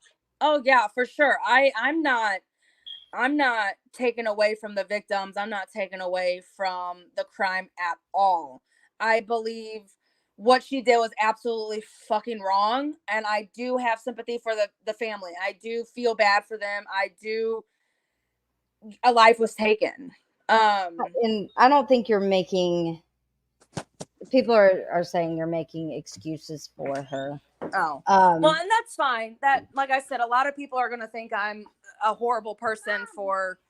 for sure. I'm not taking away from the victims. I'm not taking away from the crime at all. I believe what she did was absolutely fucking wrong. And I do have sympathy for the family. I do feel bad for them. A life was taken. And I don't think you're making, people are saying you're making excuses for her. Oh, well, and that's fine. That, like I said, a lot of people are going to think I'm a horrible person for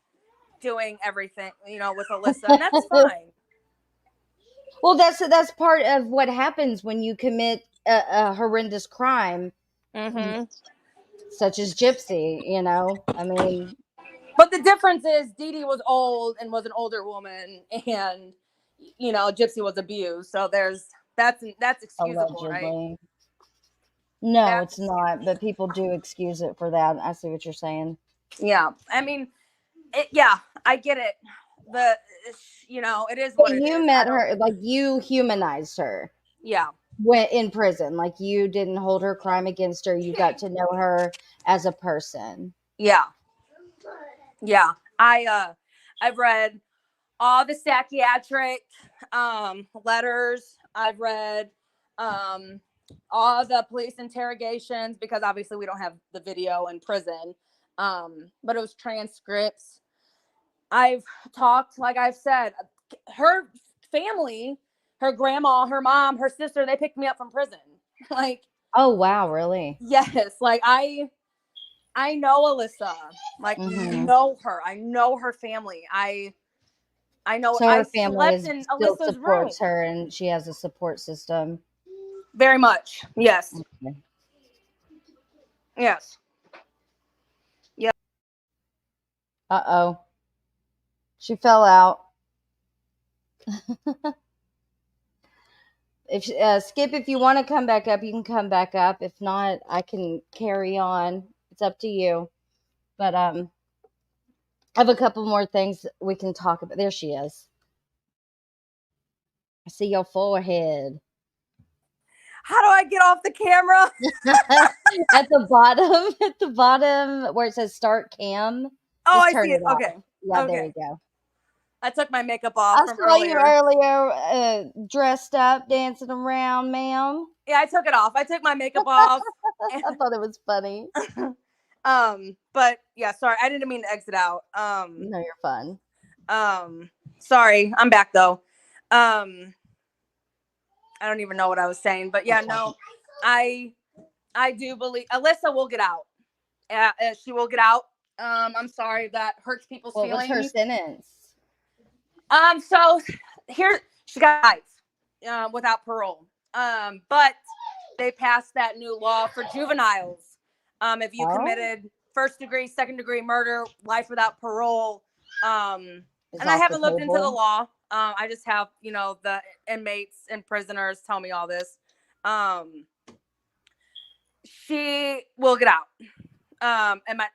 doing everything, with Alyssa, and that's fine. Well, that's part of what happens when you commit a horrendous crime, such as Gypsy. I mean, But the difference is Dee Dee was old and was an older woman, and Gypsy was abused. So that's excusable, right? allegedly. No, it's That's not. But people do excuse it for that. I see what you're saying. yeah. I mean, yeah, I get it. The it is But what it you is. met her, like you humanized her. Yeah. When in prison, like you didn't hold her crime against her. You got to know her as a person. Yeah. Yeah. I've read all the psychiatric letters. I've read all the police interrogations because obviously we don't have the video in prison. But it was transcripts. I've talked, like I've said, her family, her grandma, her mom, her sister, they picked me up from prison. Like, Oh wow, really? yes, like I know Alyssa, like know her. I know her family. I know So I her family slept is in still Alyssa's room. supports her, and she has a support system. Very much. Yes. Okay. Yes. Yeah. Uh-oh. She fell out. If Skip, if you want to come back up, you can come back up. If not, I can carry on. It's up to you. But I have a couple more things we can talk about. There she is. I see your forehead. How do I get off the camera? At the bottom where it says start cam. Oh, Just I turn see it it. off. Okay. Yeah, Okay. there you go. I took my makeup off I from saw you earlier. earlier dressed up, dancing around, ma'am. Yeah, I took it off. I took my makeup off. I thought it was funny. But yeah, sorry, I didn't mean to exit out. No, you're fun. Sorry, I'm back though. I don't even know what I was saying, but yeah, no, I do believe Alyssa will get out. She will get out. I'm sorry if that hurts people's What feelings. was her sentence? So here she got life without parole. But they passed that new law for juveniles. If you committed first degree, second degree murder, life without parole, Is And I off the haven't looked into the table. law. I just have, the inmates and prisoners tell me all this. She will get out.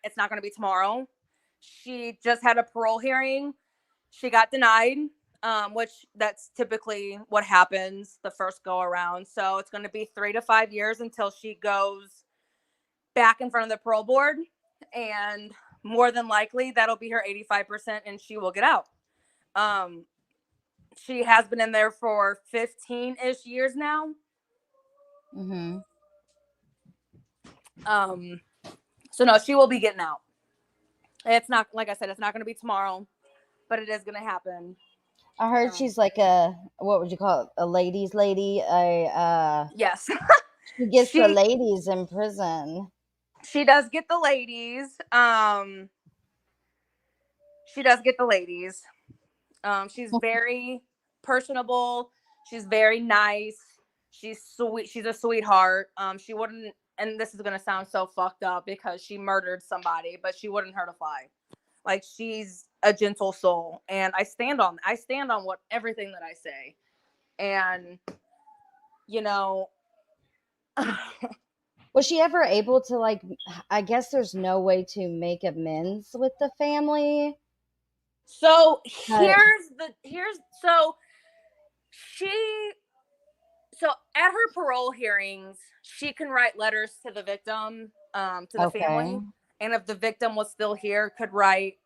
It's not going to be tomorrow. She just had a parole hearing. She got denied, which that's typically what happens the first go around. So it's going to be 3 to 5 years until she goes back in front of the parole board. And more than likely, that'll be her 85%, and she will get out. She has been in there for 15-ish years now. Mm-hmm. So no, she will be getting out. It's not, like I said, it's not going to be tomorrow, but it is going to happen. I heard she's like a, what would you call it? A ladies' lady. Yes. She gets the ladies in prison. She does get the ladies. She does get the ladies. She's very personable. She's very nice. She's sweet. She's a sweetheart. She wouldn't, and this is gonna sound so fucked up because she murdered somebody, but she wouldn't hurt a fly. Like, she's a gentle soul, and I stand on what everything that I say, and Was she ever able to, like, I guess there's no way to make amends with the family. So But so at her parole hearings, she can write letters to the victim, to the family, and if the victim was still here, could write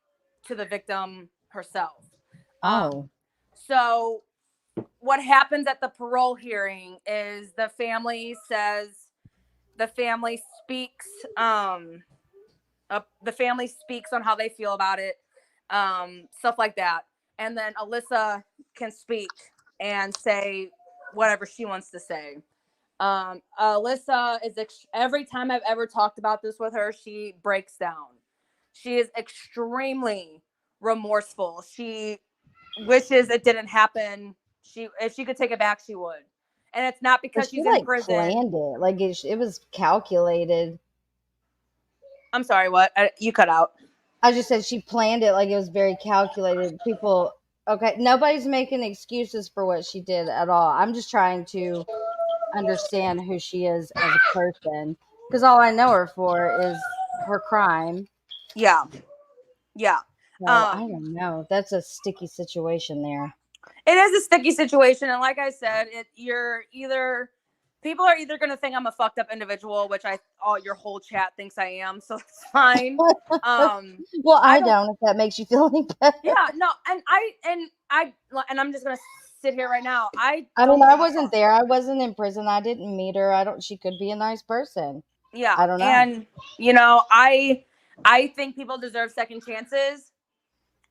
to the victim herself. So what happens at the parole hearing is the family speaks on how they feel about it, stuff like that, and then Alyssa can speak and say whatever she wants to say. Alyssa is every time I've ever talked about this with her, she breaks down. She is extremely remorseful. She wishes it didn't happen. If she could take it back, she would. And it's not because she's in prison. Planned it. Like, it was calculated. I'm sorry, what? You cut out. I just said she planned it, like it was very calculated. People, okay, nobody's making excuses for what she did at all. I'm just trying to understand who she is as a person, because all I know her for is her crime. Yeah. So I don't know. That's a sticky situation there. It is a sticky situation, and like I said, people are either going to think I'm a fucked up individual, which your whole chat thinks I am, so it's fine. Well, I don't, if that makes you feel any better. Yeah, no, and I'm just going to sit here right now. I mean, I wasn't there. I wasn't in prison. I didn't meet her. She could be a nice person. Yeah. I don't know. And, I think people deserve second chances.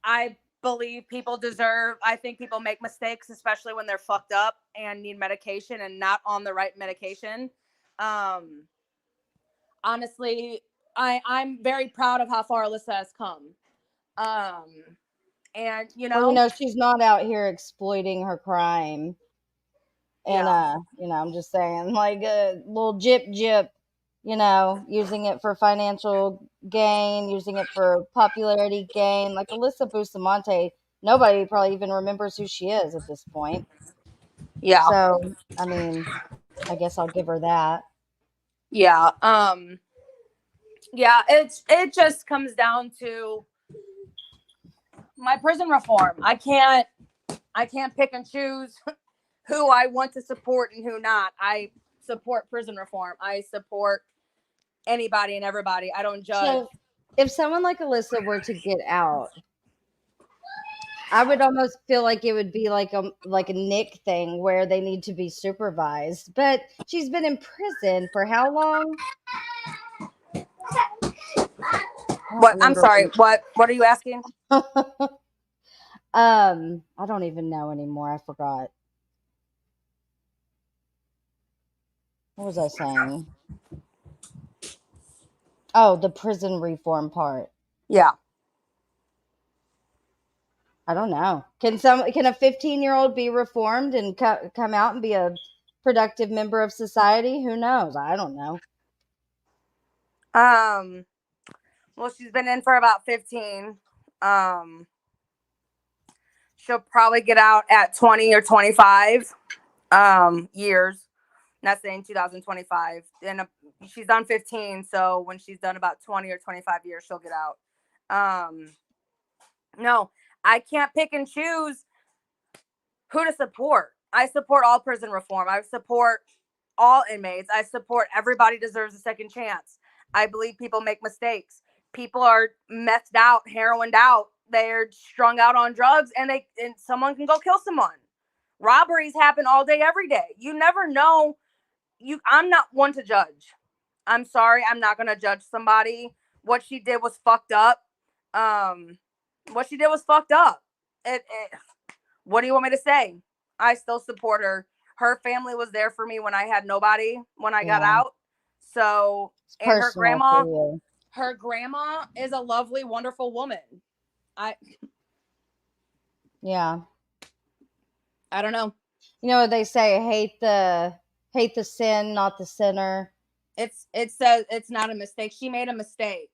I think people make mistakes, especially when they're fucked up and need medication and not on the right medication. Honestly, I'm very proud of how far Alyssa has come. And she's not out here exploiting her crime. And I'm just saying, like, a little jip, using it for financial gain, using it for popularity gain. Like Alyssa Bustamante, nobody probably even remembers who she is at this point. Yeah. So, I mean, I guess I'll give her that. Yeah. Yeah, it just comes down to my prison reform. I can't pick and choose who I want to support and who not. I support prison reform. I support anybody and everybody. I don't judge. So, if someone like Alyssa were to get out, I would almost feel like it would be like a Nick thing where they need to be supervised. But she's been in prison for how long? What? I'm sorry. What are you asking? I don't even know anymore. I forgot. What was I saying? Oh, the prison reform part. Yeah. I don't know. Can a 15-year-old be reformed and come out and be a productive member of society? Who knows? I don't know. Well, she's been in for about 15. she'll probably get out at 20 or 25 years. Not saying 2025. And she's done 15, so when she's done about 20 or 25 years, she'll get out. No, I can't pick and choose who to support. I support all prison reform. I support all inmates. I support everybody deserves a second chance. I believe people make mistakes. People are methed out, heroined out. They're strung out on drugs, and someone can go kill someone. Robberies happen all day, every day. You never know. I'm not one to judge. I'm sorry. I'm not gonna judge somebody. What she did was fucked up. What she did was fucked up. What do you want me to say? I still support her. Her family was there for me when I had nobody when I got out. So, and her grandma is a lovely, wonderful woman. Yeah. I don't know. You know what they say, hate the sin, not the sinner. It says it's not a mistake. She made a mistake.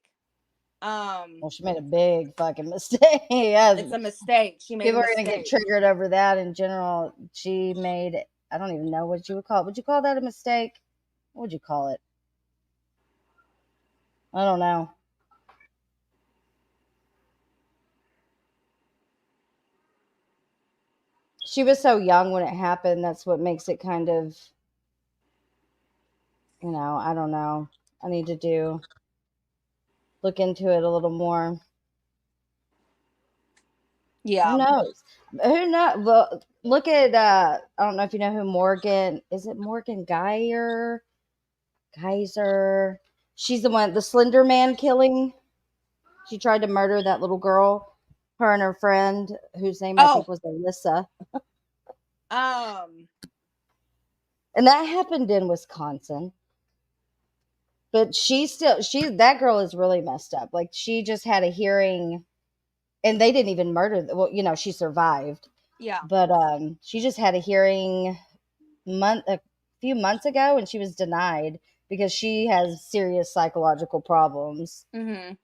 Well, she made a big fucking mistake. Yes. It's a mistake. She made People a are mistake. gonna get triggered over that in general. She made, I don't even know what you would call it. Would you call that a mistake? What would you call it? I don't know. She was so young when it happened. That's what makes it kind of, I don't know. I need to look into it a little more. Yeah. Who knows? Who knows? Well, look at, I don't know if you know who Morgan, is it Morgan Geyser? She's the one, the Slender Man killing. She tried to murder that little girl, her and her friend, whose name I think was Alyssa. And that happened in Wisconsin. But that girl is really messed up. Like, she just had a hearing, and they didn't even murder. Well, she survived. Yeah. But she just had a hearing a few months ago, and she was denied because she has serious psychological problems. Mm-hmm.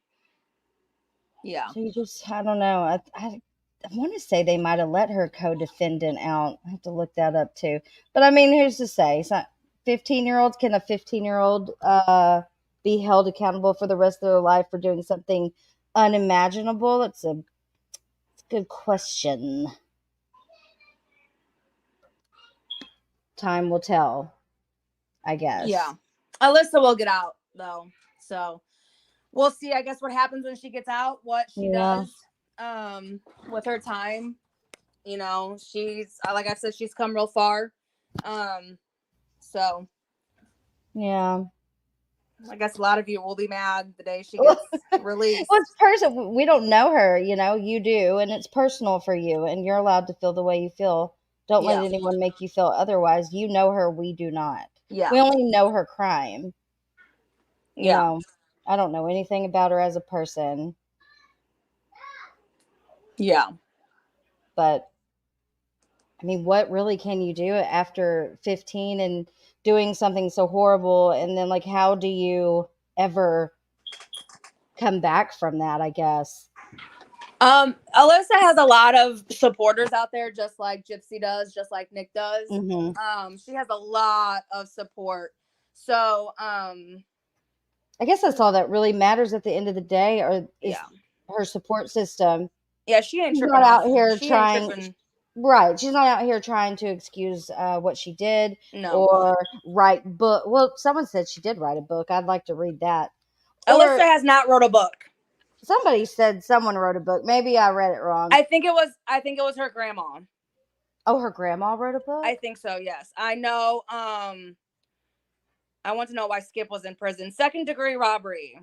Yeah. So I don't know. I want to say they might have let her co-defendant out. I have to look that up too. But I mean, who's to say? It's not 15-year-olds. Can a 15-year-old be held accountable for the rest of their life for doing something unimaginable? It's a good question. Time will tell, I guess. Yeah. Alyssa will get out though. So we'll see, I guess, what happens when she gets out, what she does with her time. She's, like I said, she's come real far. So yeah, I guess a lot of you will be mad the day she gets released. Well, it's personal. We don't know her, you do, and it's personal for you, and you're allowed to feel the way you feel. Don't let anyone make you feel otherwise. You know her, we do not. Yeah. We only know her crime. Yeah. I don't know anything about her as a person. Yeah. But, I mean, what really can you do after 15 and doing something so horrible? And then, like, how do you ever come back from that, I guess? Alyssa has a lot of supporters out there, just like Gypsy does, just like Nick does. Mm-hmm. She has a lot of support. So, I guess that's all that really matters at the end of the day, or is her support system. Yeah, she ain't tripping. Not out here trying. Right, she's not out here trying to excuse what she did or write book. Well, someone said she did write a book. I'd like to read that. Alyssa has not wrote a book. Somebody said someone wrote a book. Maybe I read it wrong. I think it was her grandma. Oh, her grandma wrote a book? I think so, yes. I know. I want to know why Skip was in prison. 2nd-degree robbery.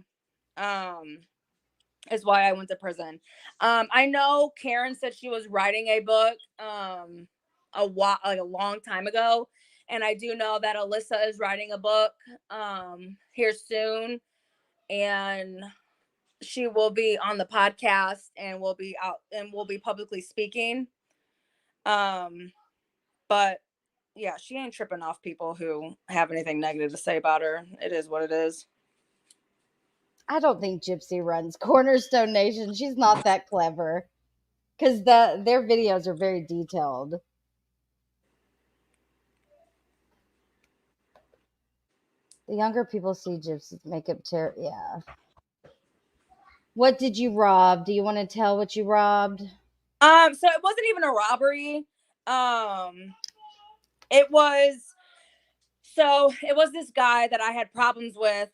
Is why I went to prison. I know Karen said she was writing a book a long time ago. And I do know that Alyssa is writing a book here soon. And she will be on the podcast and will be out and will be publicly speaking. But yeah, she ain't tripping off people who have anything negative to say about her. It is what it is. I don't think Gypsy runs Cornerstone Nation. She's not that clever. because their videos are very detailed. The younger people see gypsies make up yeah. What did you rob? Do you want to tell what you robbed? So it wasn't even a robbery. It was this guy that I had problems with.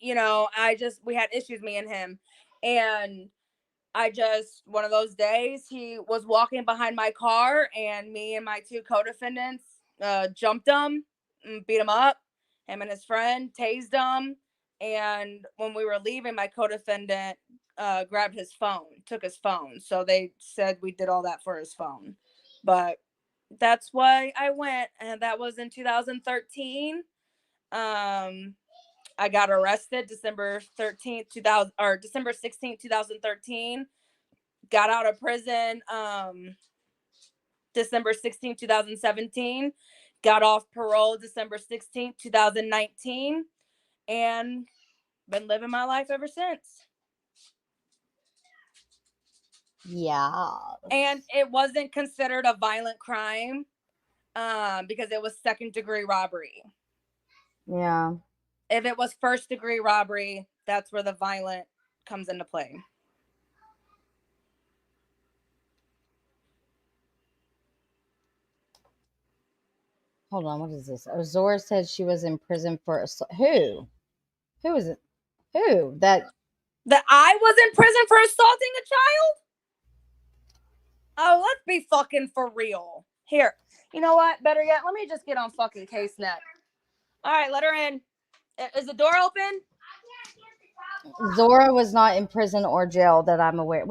We had issues, me and him, and one of those days, he was walking behind my car, and me and my two co-defendants jumped him, beat him up, him and his friend, tased him, and when we were leaving, my co-defendant grabbed his phone, took his phone, so they said we did all that for his phone, but that's why I went, and that was in 2013. I got arrested December 13th, 2000, or December 16th, 2013. Got out of prison December 16th, 2017. Got off parole December 16th, 2019. And been living my life ever since. Yeah. And it wasn't considered a violent crime because it was second-degree robbery. Yeah. If it was first-degree robbery, that's where the violent comes into play. Hold on, what is this? Oh, Zora said she was in prison for assault. Who? Who is it? Who? That I was in prison for assaulting a child? Oh, let's be fucking for real. Here, you know what? Better yet, let me just get on fucking CaseNet. All right, let her in. Is the door open? Zora was not in prison or jail that I'm aware.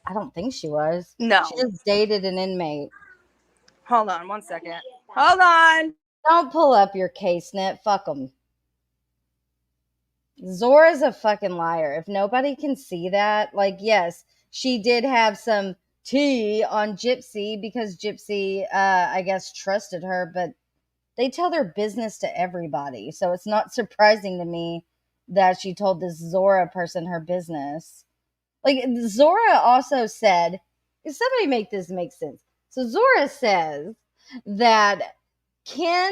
I don't think she was. No. She just dated an inmate. Hold on 1 second. Hold on. Don't pull up your CaseNet. Fuck them. Zora's a fucking liar. If nobody can see that, like, yes, she did have some tea on Gypsy because Gypsy, I guess, trusted her, but they tell their business to everybody. So it's not surprising to me that she told this Zora person her business. Like, Zora also said, if somebody make this make sense. So Zora says that Ken,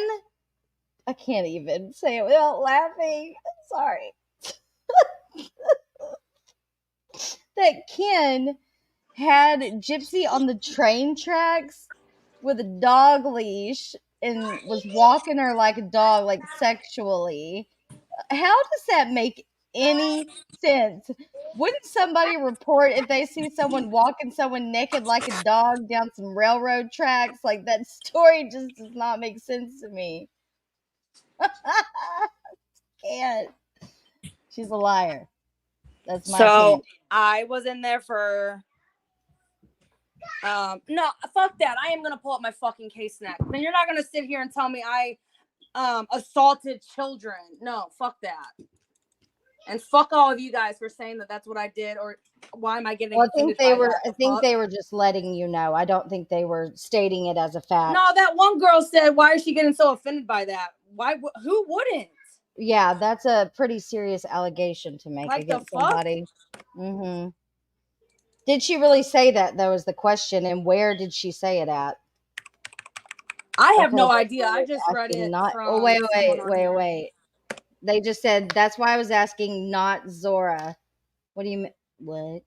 I can't even say it without laughing. Sorry. That Ken had Gypsy on the train tracks with a dog leash and was walking her like a dog, like sexually. How does that make any sense? Wouldn't somebody report if they see someone walking someone naked like a dog down some railroad tracks? Like, that story just does not make sense to me. Can't. She's a liar. That's my opinion. I was in there for no, fuck that. I am gonna pull up my fucking CaseNet. Then you're not gonna sit here and tell me I assaulted children. No, fuck that. And fuck all of you guys for saying that that's what I did, or why am I getting? Well, I think they were just letting you know. I don't think they were stating it as a fact. No, that one girl said, "Why is she getting so offended by that? Why? Who wouldn't?" Yeah, that's a pretty serious allegation to make against somebody. Mm-hmm. Did she really say that, though, is the question, and where did she say it at? I have no idea. I just read it from... Wait. They just said, that's why I was asking, not Zora. What do you mean? What?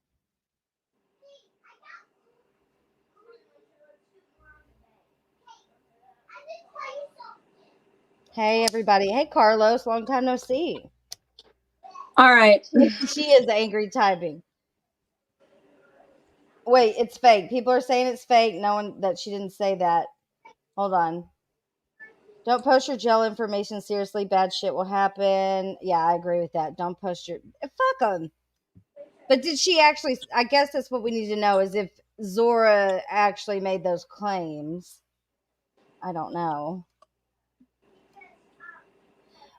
Hey, everybody. Hey, Carlos. Long time no see. All right. She is angry typing. Wait, it's fake. People are saying it's fake, knowing that she didn't say that. Hold on. Don't post your jail information. Seriously, bad shit will happen. Yeah, I agree with that. Don't post your... Fuck them. But did she actually... I guess that's what we need to know, is if Zora actually made those claims. I don't know.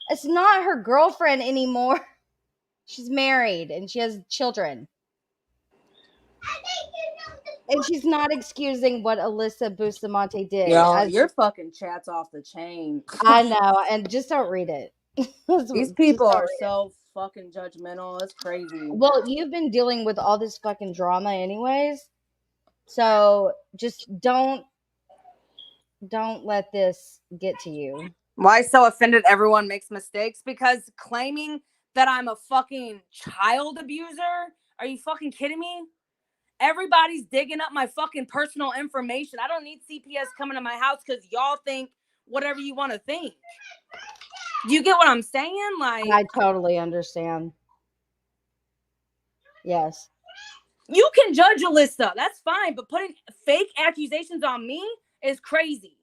It's not her girlfriend anymore. She's married and she has children. And she's not excusing what Alyssa Bustamante did. Yo, your fucking chat's off the chain. I know, and just don't read it. These people are so fucking judgmental. It's crazy. Well, you've been dealing with all this fucking drama anyways. So just don't let this get to you. Why so offended everyone makes mistakes? Because claiming that I'm a fucking child abuser? Are you fucking kidding me? Everybody's digging up my fucking personal information. I don't need CPS coming to my house because y'all think whatever you want to think. Do you get what I'm saying? Like, I totally understand. Yes. You can judge Alyssa. That's fine. But putting fake accusations on me is crazy.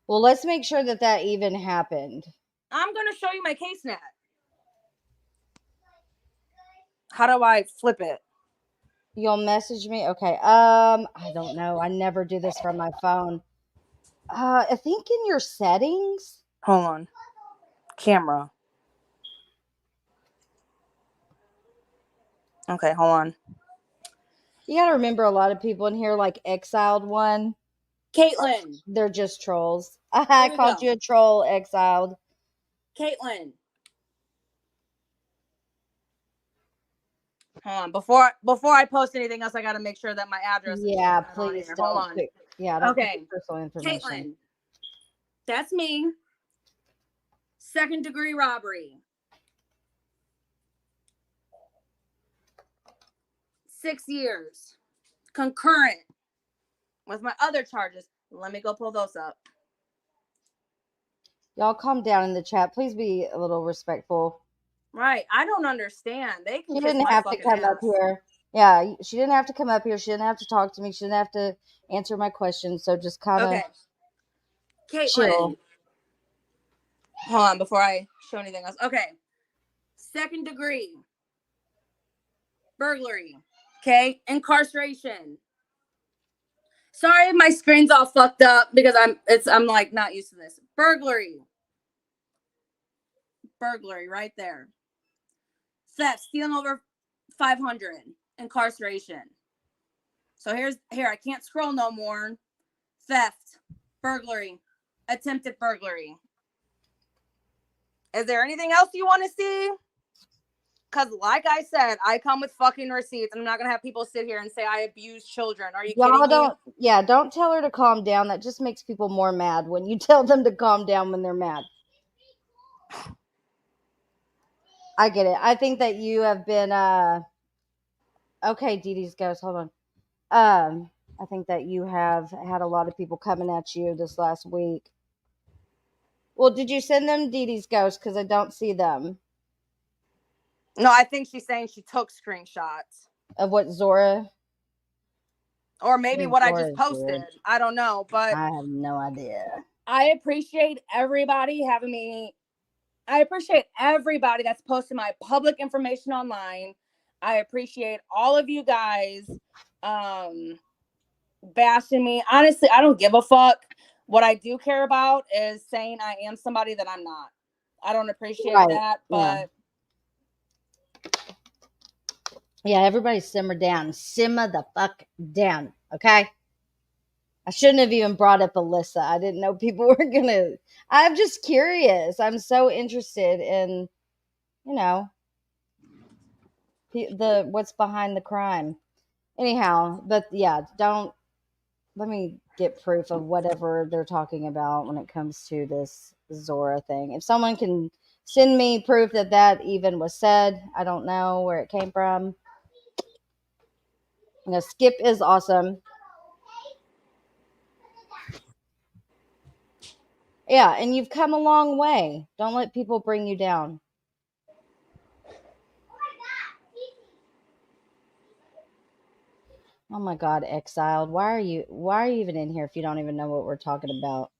Well, let's make sure that even happened. I'm going to show you my case net. How do I flip it? You'll message me? Okay. I don't know. I never do this from my phone. I think in your settings. Hold on. Camera. Okay, hold on. You got to remember a lot of people in here, like Exiled One. Caitlin. They're just trolls. I called you a troll, Exiled. Caitlin. Hold on. Before I post anything else, I got to make sure that my address is please don't. Hold on. Don't okay. personal information. Caitlin. That's me. Second-degree robbery. 6 years. Concurrent with my other charges. Let me go pull those up. Y'all calm down in the chat. Please be a little respectful. Right. I don't understand. They can She didn't have to come up here. Yeah, she didn't have to come up here. She didn't have to talk to me. She didn't have to answer my questions. So just kind of chill. Hold on before I show anything else. Okay. Second degree. Burglary. Okay. Incarceration. Sorry if my screen's all fucked up because I'm like not used to this. Burglary right there. Theft, stealing over 500. Incarceration. So here I can't scroll no more. Theft, burglary, attempted burglary. Is there anything else you want to see? Because like I said, I come with fucking receipts. I'm not going to have people sit here and say I abuse children. Are you kidding me? Don't tell her to calm down. That just makes people more mad when you tell them to calm down when they're mad. I get it. I think that you have been, okay, Dee Dee's ghost, hold on. I think that you have had a lot of people coming at you this last week. Well, did you send them Dee Dee's ghost? Because I don't see them. No, I think she's saying she took screenshots. Of what Zora? Or maybe what I just posted. Weird. I don't know, but I have no idea. I appreciate everybody having me. I appreciate everybody that's posting my public information online. I appreciate all of you guys bashing me. Honestly, I don't give a fuck. What I do care about is saying I am somebody that I'm not. I don't appreciate that, but yeah, everybody simmer down. Simmer the fuck down, okay? I shouldn't have even brought up Alyssa. I didn't know people were gonna. I'm just curious. I'm so interested in, what's behind the crime. Anyhow, but yeah, let me get proof of whatever they're talking about when it comes to this Zora thing. If someone can send me proof that even was said, I don't know where it came from. Skip is awesome. Yeah, and you've come a long way. Don't let people bring you down. Oh my God, Exiled. Why are you even in here if you don't even know what we're talking about?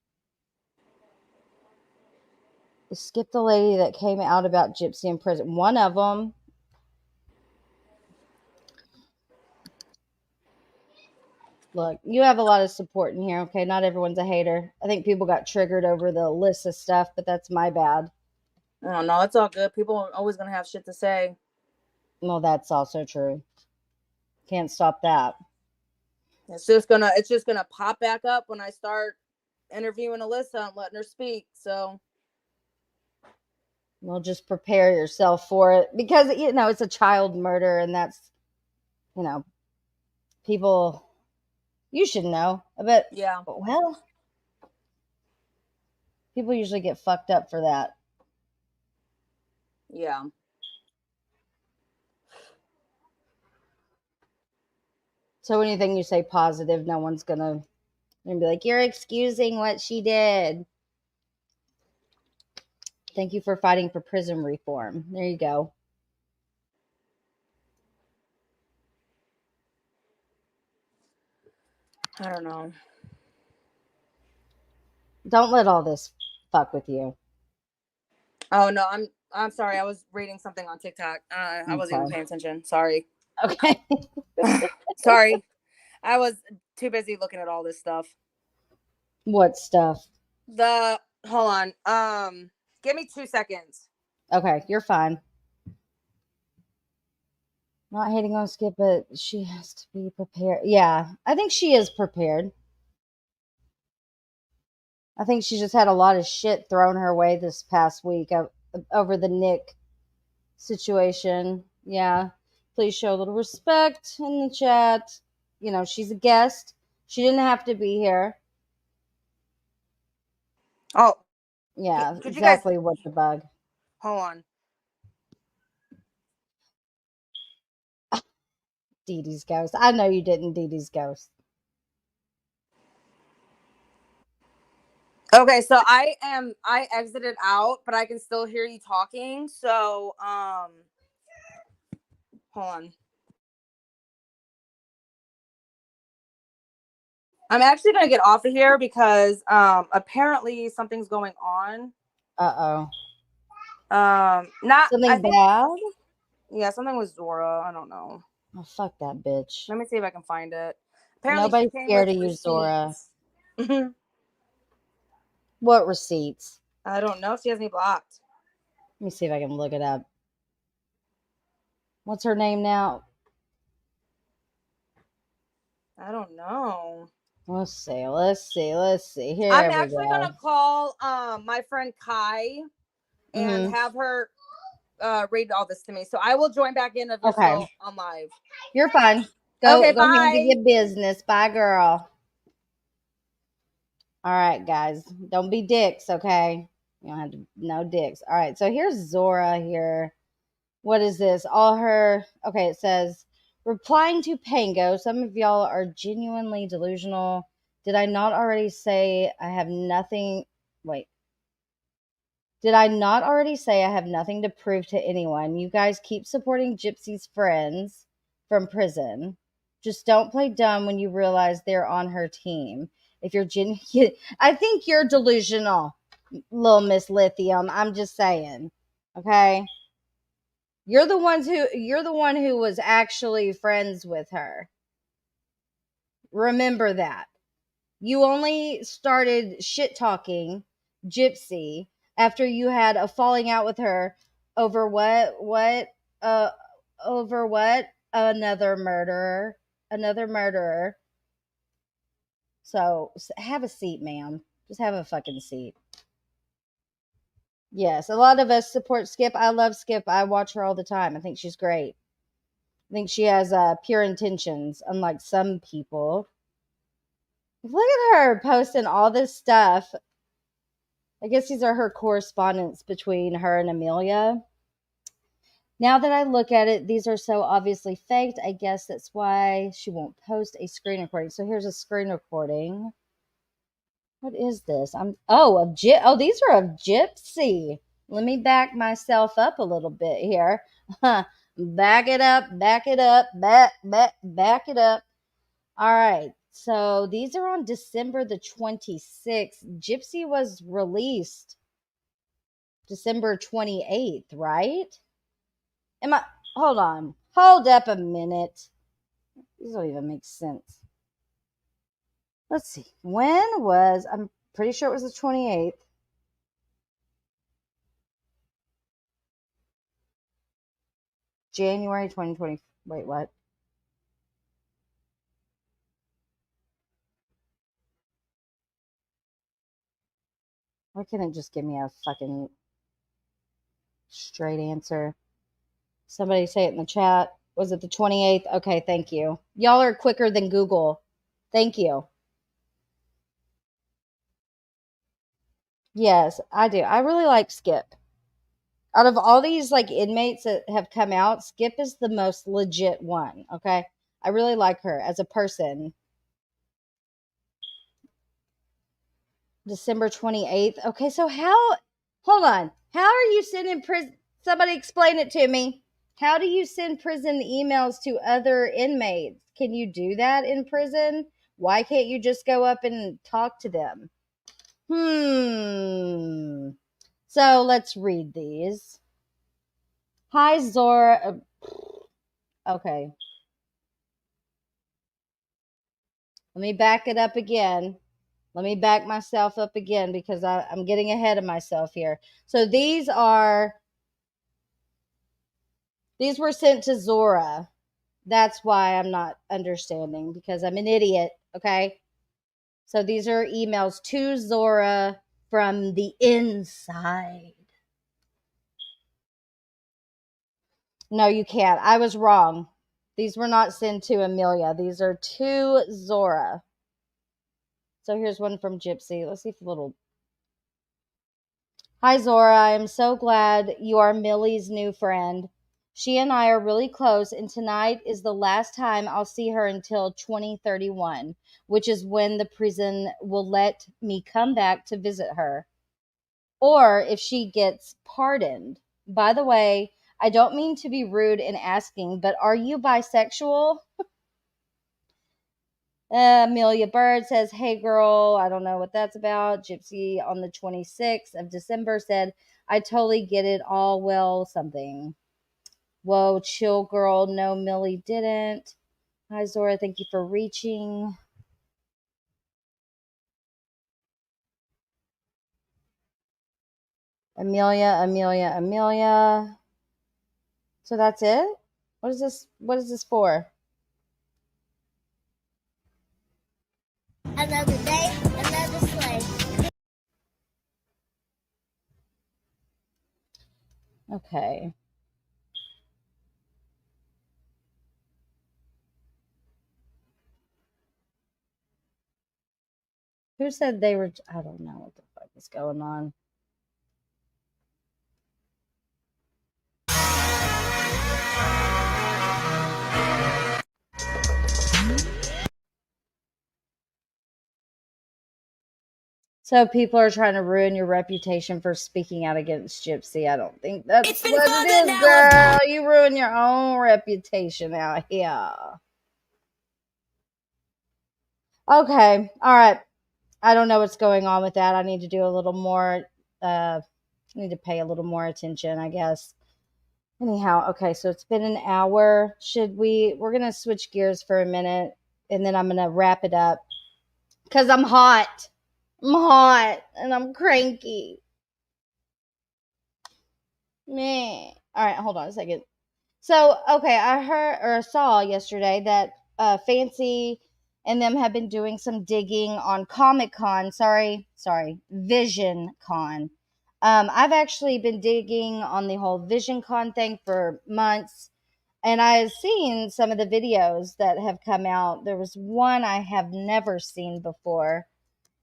Skip the lady that came out about Gypsy in prison. One of them. Look, you have a lot of support in here, okay? Not everyone's a hater. I think people got triggered over the Alyssa stuff, but that's my bad. Oh, no, it's all good. People are always going to have shit to say. Well, that's also true. Can't stop that. It's just gonna pop back up when I start interviewing Alyssa and letting her speak. So Well, just prepare yourself for it because, it's a child murder, and that's, people, you should know. But, Yeah. well, people usually get fucked up for that. Yeah. So anything you say positive, no one's gonna be like, you're excusing what she did. Thank you for fighting for prison reform. There you go. I don't know. Don't let all this fuck with you. Oh no, I'm sorry. I was reading something on TikTok. I wasn't even Okay. paying attention. Sorry. Okay. Sorry. I was too busy looking at all this stuff. What stuff? Hold on. Give me 2 seconds. Okay, you're fine. Not hating on Skip, but she has to be prepared. Yeah, I think she is prepared. I think she just had a lot of shit thrown her way this past week over the Nick situation. Yeah. Please show a little respect in the chat. She's a guest. She didn't have to be here. Oh, Yeah, could you guys exactly what the bug. hold on? Dee Dee's ghost. I know you didn't, Dee Dee's ghost. Okay, so I exited out, but I can still hear you talking. So hold on. I'm actually gonna get off of here because apparently something's going on. Uh-oh. Not I Something think bad? yeah, something with Zora. I don't know. Oh, fuck that bitch. Let me see if I can find it. Apparently she Nobody's came scared with of you, Zora. receipts. What receipts? I don't know if she has me blocked. Let me see if I can look it up. What's her name now? I don't know. Let's see. I'm Here we actually go. gonna call my friend Kai and Mm-hmm. have her read all this to me. So I will join back in if you're Okay. still on live. You're fine. Go Okay, handle bye. your business. Bye, girl. All right, guys. Don't be dicks, okay? You don't have to no dicks. All right, so here's Zora here. What is this? Okay, it says replying to Pango. Some of y'all are genuinely delusional. Did I not already say I have nothing? Wait. Did I not already say I have nothing to prove to anyone? You guys keep supporting Gypsy's friends from prison. Just don't play dumb when you realize they're on her team. If you're I think you're delusional, little Miss Lithium. I'm just saying. Okay? You're the one who was actually friends with her. Remember that. You only started shit talking Gypsy after you had a falling out with her over uh over what? Another murderer. So have a seat, ma'am. Just have a fucking seat. Yes, a lot of us support Skip. I love Skip. I watch her all the time. I think she's great. I think she has pure intentions, unlike some people. Look at her posting all this stuff. I guess these are her correspondence between her and Amelia. Now that I look at it, these are so obviously faked. I guess that's why she won't post a screen recording. So here's a screen recording. What is this? These are of Gypsy. Let me back myself up a little bit here. Back it up, back it up, back it up. All right. So these are on December the 26th. Gypsy was released December 28th, right? Am I Hold on. Hold up a minute. These don't even make sense. Let's see. I'm pretty sure it was the 28th. January 2020. Wait, what? Why can't it just give me a fucking Straight answer. Somebody say it in the chat. Was it the 28th? Okay, thank you. Y'all are quicker than Google. Thank you. Yes, I do. I really like Skip. Out of all these like inmates that have come out, Skip is the most legit one. Okay. I really like her as a person. December 28th. Okay, so hold on. How are you sending prison? Somebody explain it to me. How do you send prison emails to other inmates? Can you do that in prison? Why can't you just go up and talk to them? So let's read these. Hi, Zora. Okay. Let me back it up again. Let me back myself up again because I'm getting ahead of myself here. So these were sent to Zora. That's why I'm not understanding because I'm an idiot. Okay. So these are emails to Zora from the inside. No, you can't. I was wrong. These were not sent to Amelia. These are to Zora. So here's one from Gypsy. Let's see if a little. Hi, Zora. I am so glad you are Millie's new friend. She and I are really close, and tonight is the last time I'll see her until 2031, which is when the prison will let me come back to visit her. Or if she gets pardoned. By the way, I don't mean to be rude in asking, but are you bisexual? Amelia Bird says, hey girl, I don't know what that's about. Gypsy on the 26th of December said, I totally get it all. Well, something. Whoa, chill girl. No, Millie didn't. Hi, Zora. Thank you for reaching. Amelia. So that's it? What is this? What is this for? Another day, another slave. Okay. Who said they were? I don't know what the fuck is going on. So people are trying to ruin your reputation for speaking out against Gypsy. I don't think that's what it is, girl. You ruin your own reputation out here. Okay. All right. I don't know what's going on with that. I need to do a little more. Need to pay a little more attention, I guess. Anyhow, okay. So it's been an hour. We're gonna switch gears for a minute, and then I'm gonna wrap it up because I'm hot. I'm hot and I'm cranky. Meh. All right, hold on a second. So, okay, I heard or saw yesterday that Fancy and them have been doing some digging on Comic Con. Sorry, Vision Con. I've actually been digging on the whole Vision Con thing for months, and I've seen some of the videos that have come out. There was one I have never seen before,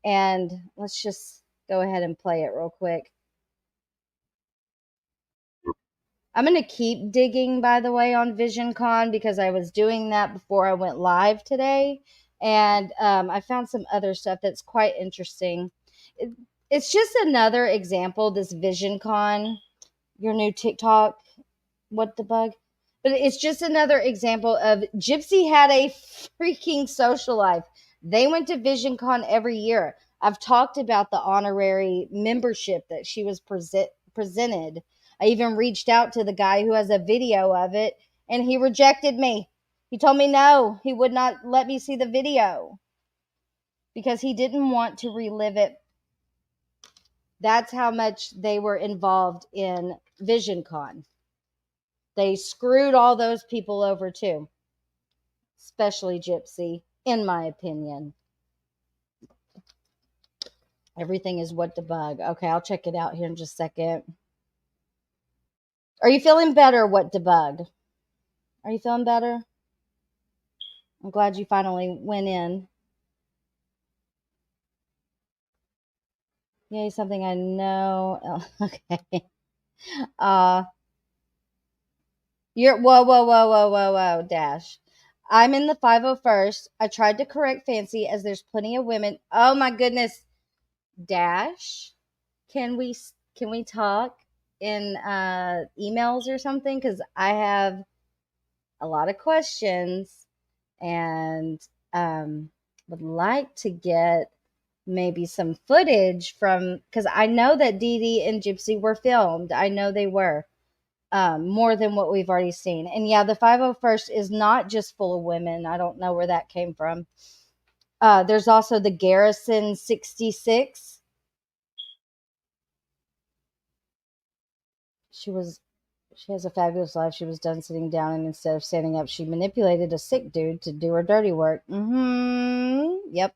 and let's just go ahead and play it real quick. I'm going to keep digging, by the way, on VisionCon because I was doing that before I went live today. And I found some other stuff that's quite interesting. It's just another example, this VisionCon, your new TikTok, what the bug? But it's just another example of Gypsy had a freaking social life. They went to VisionCon every year. I've talked about the honorary membership that she was presented. I even reached out to the guy who has a video of it, and he rejected me. He told me no, he would not let me see the video because he didn't want to relive it. That's how much they were involved in VisionCon. They screwed all those people over too, especially Gypsy, in my opinion. Everything is what the bug. Okay, I'll check it out here in just a second. Are you feeling better? What debugged? Are you feeling better? I'm glad you finally went in. Yay, something I know. Oh, okay. You're whoa, Dash. I'm in the 501st. I tried to correct Fancy as there's plenty of women. Oh my goodness, Dash. Can we talk in emails or something? Because I have a lot of questions and would like to get maybe some footage from, because I know that Dee Dee and Gypsy were filmed. I know they were. More than what we've already seen. And yeah, the 501st is not just full of women. I don't know where that came from. There's also the Garrison 66. She has a fabulous life. She was done sitting down, and instead of standing up, she manipulated a sick dude to do her dirty work. Yep.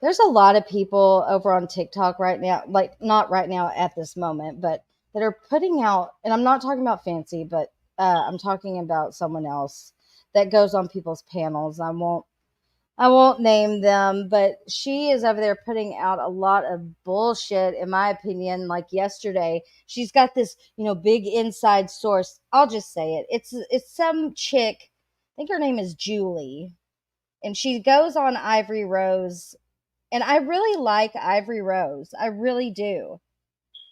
There's a lot of people over on TikTok right now, like not right now at this moment, but that are putting out, and I'm not talking about Fancy, but I'm talking about someone else that goes on people's panels. I won't name them, but she is over there putting out a lot of bullshit, in my opinion. Like yesterday, she's got this, big inside source. I'll just say it. It's some chick. I think her name is Julie, and she goes on Ivory Rose. And I really like Ivory Rose. I really do.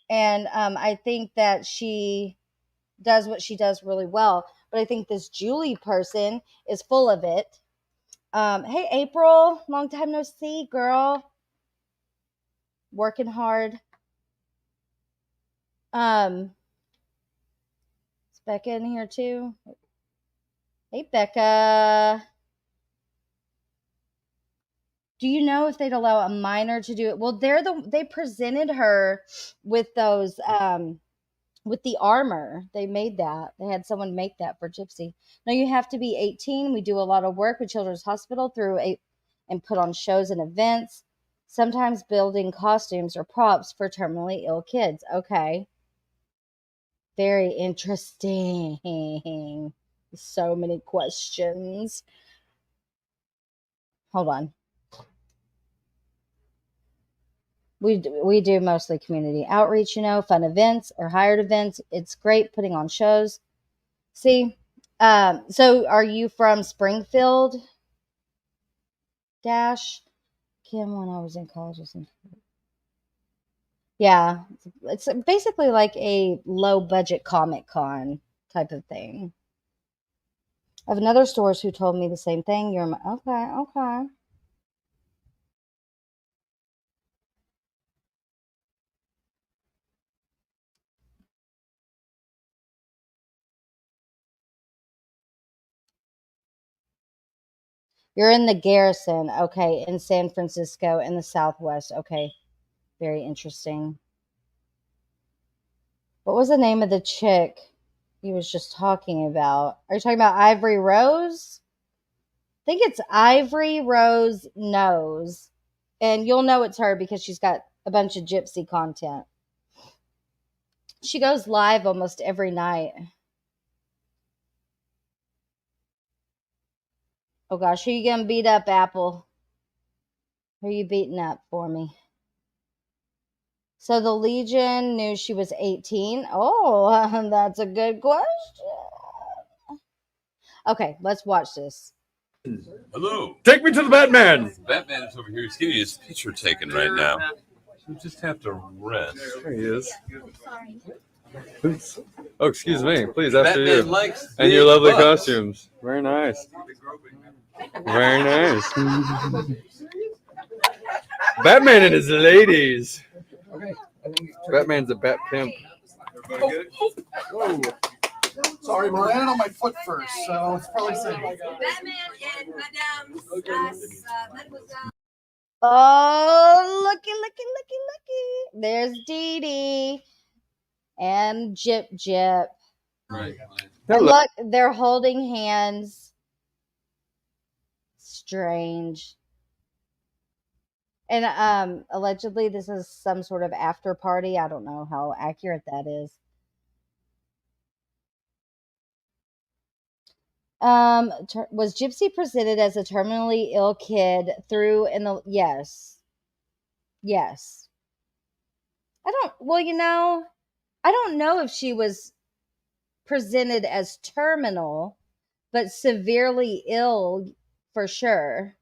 And I think that she does what she does really well. But I think this Julie person is full of it. Hey, April. Long time no see, girl. Working hard. Is Becca in here too? Hey, Becca. Do you know if they'd allow a minor to do it? Well, they presented her with those with the armor. They made that. They had someone make that for Gypsy. No, you have to be 18. We do a lot of work with Children's Hospital and put on shows and events, sometimes building costumes or props for terminally ill kids. Okay. Very interesting. So many questions. Hold on. We do mostly community outreach, fun events or hired events. It's great putting on shows. See, so are you from Springfield, Dash? Kim, when I was in college, yeah, it's basically like a low budget Comic Con type of thing. I have another source who told me the same thing. Okay. You're in the Garrison, okay, in San Francisco in the Southwest. Okay, very interesting. What was the name of the chick he was just talking about? Are you talking about Ivory Rose? I think it's Ivory Rose Knows. And you'll know it's her because she's got a bunch of Gypsy content. She goes live almost every night. Oh gosh, who you gonna beat up, Apple? Who are you beating up for me? So the Legion knew she was 18. Oh, that's a good question. Okay, let's watch this. Hello. Take me to the Batman. Batman is over here. He's getting his picture taken right now. You just have to rest. There he is. Oops. Oh, excuse me. Please, after Batman you. likes And your lovely butts. costumes. Very nice. Very nice. Batman and his ladies. Batman's a bat pimp. Whoa. Sorry, man. I landed on my foot first, so it's probably safe. Batman and Madame's Mademoiselle. Oh, looky. There's Dee Dee and Jip. Right. And look, they're holding hands. Strange. And allegedly this is some sort of after party. I don't know how accurate that is. Was Gypsy presented as a terminally ill kid through in the yes. Yes. I don't know if she was presented as terminal, but severely ill for sure.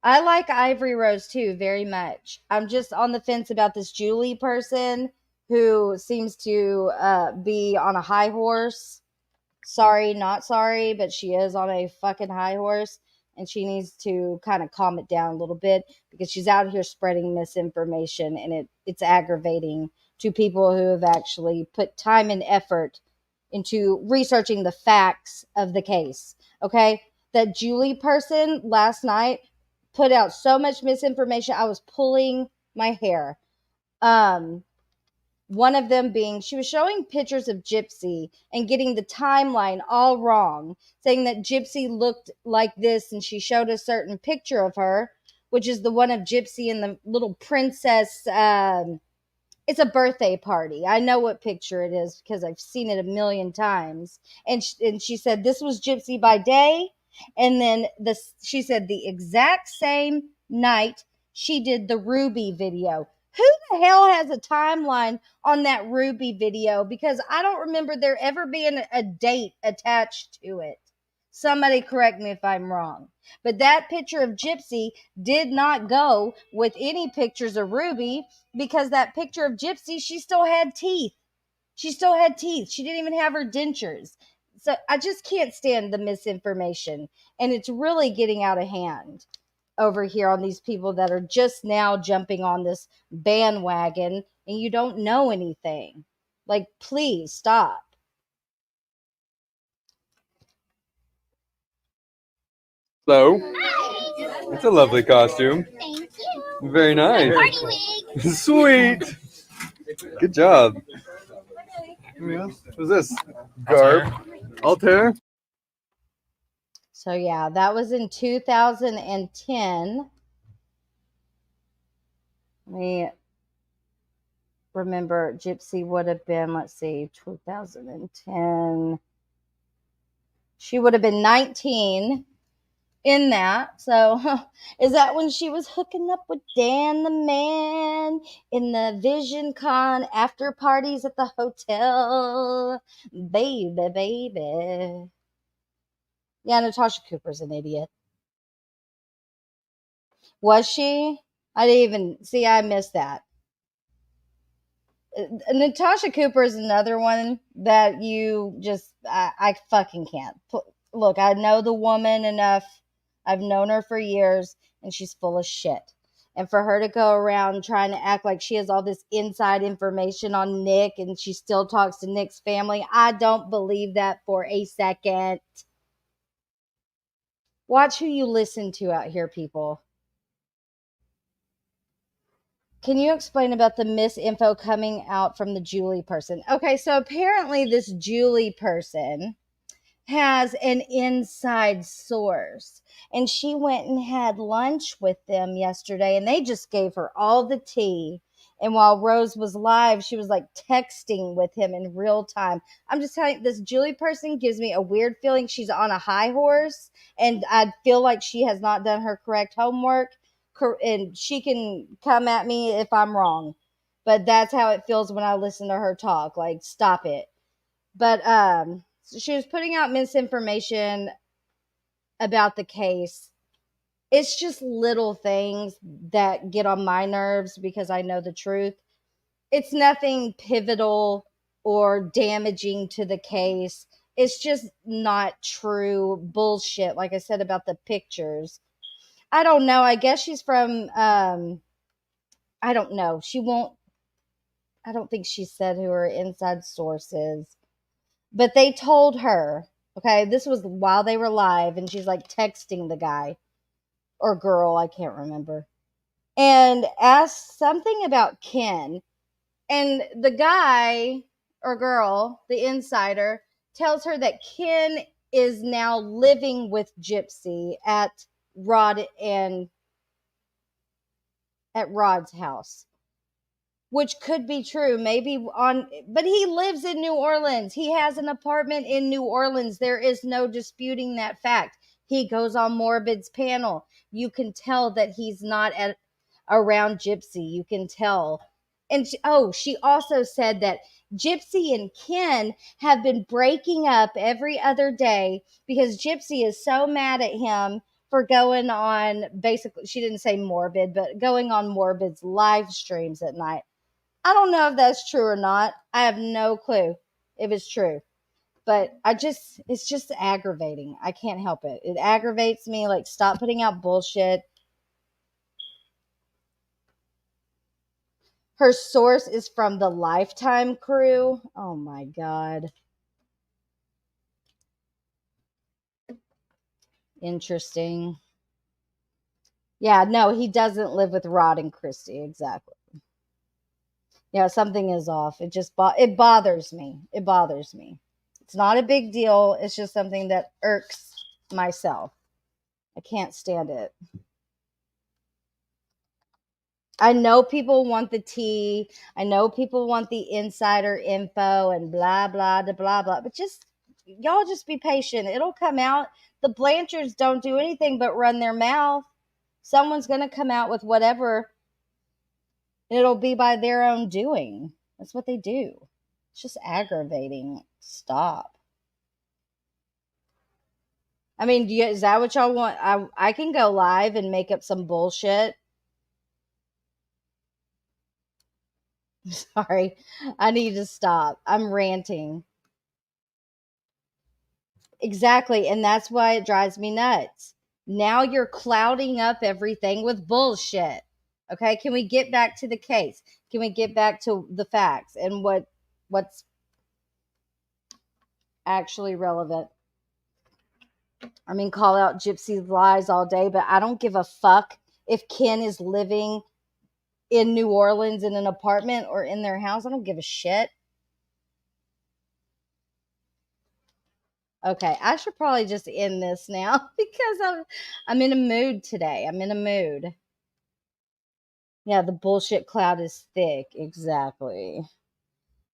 I like Ivory Rose too, very much. I'm just on the fence about this Julie person who seems to be on a high horse. Sorry, not sorry, but she is on a fucking high horse, and she needs to kind of calm it down a little bit because she's out here spreading misinformation, and it's aggravating to people who have actually put time and effort into researching the facts of the case. Okay? That Julie person last night put out so much misinformation. I was pulling my hair. One of them being she was showing pictures of Gypsy and getting the timeline all wrong, saying that Gypsy looked like this, and she showed a certain picture of her, which is the one of Gypsy and the little princess. It's a birthday party. I know what picture it is because I've seen it a million times. And she said this was Gypsy by day, and then she said the exact same night she did the Ruby video. Who the hell has a timeline on that Ruby video? Because I don't remember there ever being a date attached to it. Somebody correct me if I'm wrong. But that picture of Gypsy did not go with any pictures of Ruby, because that picture of Gypsy, she still had teeth. She still had teeth. She didn't even have her dentures. So I just can't stand the misinformation. And it's really getting out of hand over here on these people that are just now jumping on this bandwagon and you don't know anything. Like, please stop. Hello. It's a lovely costume. Thank you. Very nice. Party wig. Sweet. Good job. Who's this? Garb. Altair. So yeah, that was in 2010. Let me remember, Gypsy would have been, let's see, 2010. She would have been 19 in that. So is that when she was hooking up with Dan the Man in the Vision Con after parties at the hotel? Baby. Yeah, Natasha Cooper's an idiot. Was she? I didn't even see. I missed that. Natasha Cooper is another one that you just, I fucking can't. Look, I know the woman enough. I've known her for years, and she's full of shit. And for her to go around trying to act like she has all this inside information on Nick and she still talks to Nick's family, I don't believe that for a second. Watch who you listen to out here, people. Can you explain about the misinfo coming out from the Julie person? Okay, so apparently this Julie person has an inside source, and she went and had lunch with them yesterday, and they just gave her all the tea. And while Rose was live, she was like texting with him in real time. I'm just telling you, this Julie person gives me a weird feeling she's on a high horse, and I feel like she has not done her correct homework. And she can come at me if I'm wrong, but that's how it feels when I listen to her talk. Like, stop it. But she was putting out misinformation about the case. It's just little things that get on my nerves because I know the truth. It's nothing pivotal or damaging to the case. It's just not true bullshit, like I said about the pictures. I don't know. I guess she's from, I don't know. I don't think she said who her inside source is. But they told her, okay, this was while they were live, and she's like texting the guy or girl, I can't remember, and asked something about Ken. And the guy or girl, the insider, tells her that Ken is now living with Gypsy at at Rod's house, which could be true. But he lives in New Orleans. He has an apartment in New Orleans. There is no disputing that fact. He goes on Morbid's panel. You can tell that he's not around Gypsy. You can tell. And she also said that Gypsy and Ken have been breaking up every other day because Gypsy is so mad at him for going on, basically, she didn't say Morbid, but going on Morbid's live streams at night. I don't know if that's true or not. I have no clue if it's true. But it's just aggravating. I can't help it. It aggravates me. Like, stop putting out bullshit. Her source is from the Lifetime crew. Oh my God. Interesting. Yeah, no, he doesn't live with Rod and Christy. Exactly. Yeah, something is off. It bothers me. It bothers me. It's not a big deal. It's just something that irks myself. I can't stand it. I know people want the tea. I know people want the insider info and blah, blah, blah, blah. But y'all just be patient. It'll come out. The Blanchards don't do anything but run their mouth. Someone's going to come out with whatever. And it'll be by their own doing. That's what they do. It's just aggravating. Stop. I mean, is that what y'all want? I can go live and make up some bullshit. Sorry. I need to stop. I'm ranting. Exactly. And that's why it drives me nuts. Now you're clouding up everything with bullshit. Okay? Can we get back to the case? Can we get back to the facts and what's actually relevant? I mean, call out Gypsy's lies all day, but I don't give a fuck if Ken is living in New Orleans in an apartment or in their house. I don't give a shit. Okay, I should probably just end this now because I'm in a mood today. I'm in a mood. Yeah, the bullshit cloud is thick. Exactly.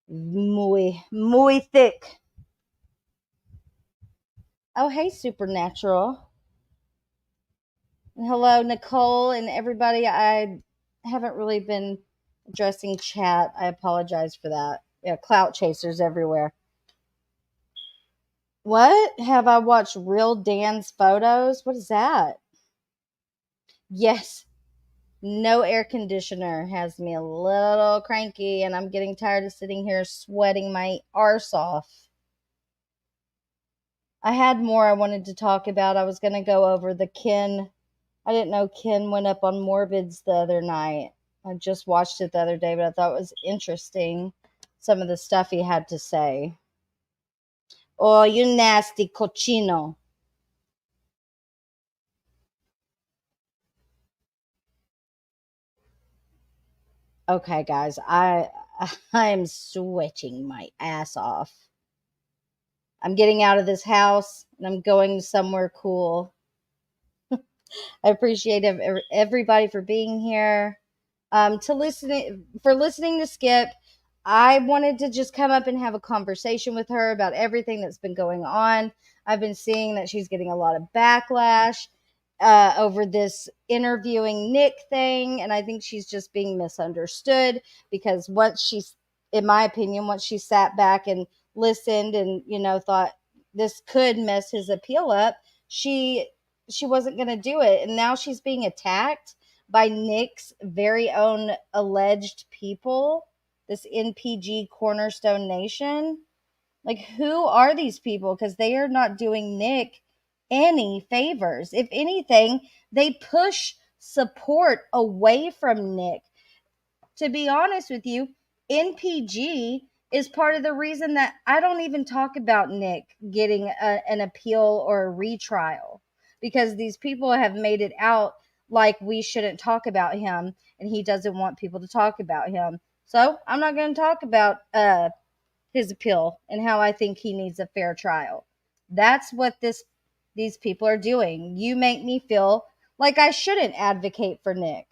Muy thick. Oh, hey, Supernatural. And hello, Nicole and everybody. I haven't really been addressing chat. I apologize for that. Yeah, clout chasers everywhere. What? Have I watched Real Dan's photos? What is that? Yes. No air conditioner has me a little cranky, and I'm getting tired of sitting here sweating my arse off. I had more I wanted to talk about. I was going to go over the Ken. I didn't know Ken went up on Morbids the other night. I just watched it the other day, but I thought it was interesting, some of the stuff he had to say. Oh, you nasty cochino. Okay, guys, I'm sweating my ass off. I'm getting out of this house and I'm going somewhere cool. I appreciate everybody for being here. Listening to Skip. I wanted to just come up and have a conversation with her about everything that's been going on. I've been seeing that she's getting a lot of backlash over this interviewing Nick thing, and I think she's just being misunderstood because in my opinion, once she sat back and listened and, thought this could mess his appeal up, she wasn't going to do it. And now she's being attacked by Nick's very own alleged people, this NPG Cornerstone Nation. Like, who are these people? Because they are not doing Nick any favors. If anything, they push support away from Nick. To be honest with you, NPG is part of the reason that I don't even talk about Nick getting an appeal or a retrial, because these people have made it out like we shouldn't talk about him, and he doesn't want people to talk about him. So I'm not going to talk about his appeal and how I think he needs a fair trial. That's what these people are doing. You make me feel Like I shouldn't advocate for Nick.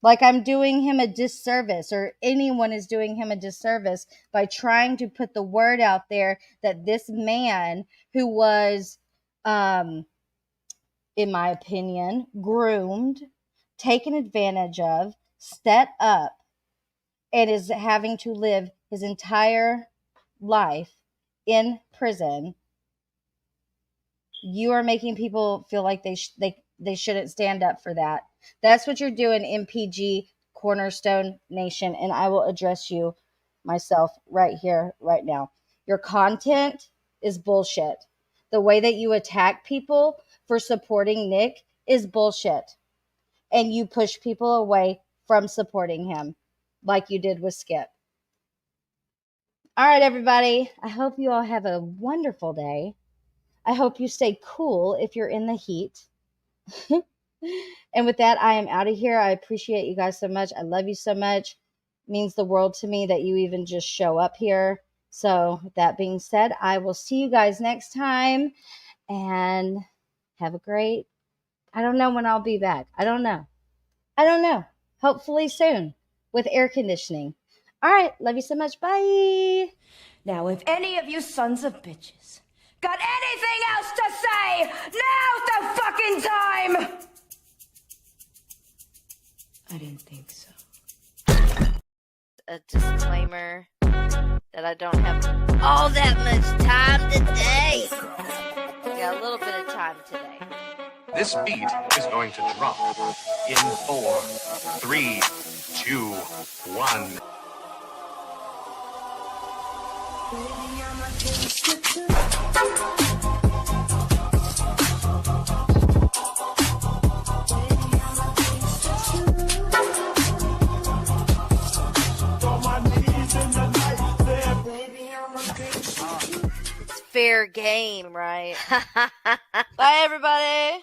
Like I'm doing him a disservice, or anyone is doing him a disservice by trying to put the word out there that this man who was, in my opinion, groomed, taken advantage of, set up, and is having to live his entire life in prison. You are making people feel like they shouldn't stand up for that. That's what you're doing, MPG Cornerstone Nation, and I will address you myself right here, right now. Your content is bullshit. The way that you attack people for supporting Nick is bullshit. And you push people away from supporting him, like you did with Skip. All right, everybody. I hope you all have a wonderful day. I hope you stay cool if you're in the heat. And with that, I am out of here. I appreciate you guys so much. I love you so much. It means the world to me that you even just show up here. So with that being said, I will see you guys next time. And have a great, I don't know when I'll be back. I don't know. Hopefully soon with air conditioning. All right. Love you so much. Bye. Now, if any of you sons of bitches got anything else to say, now's the fucking time! I didn't think so. A disclaimer that I don't have all that much time today. Got a little bit of time today. This beat is going to drop in 4, 3, 2, 1. It's fair game, right? Bye, everybody.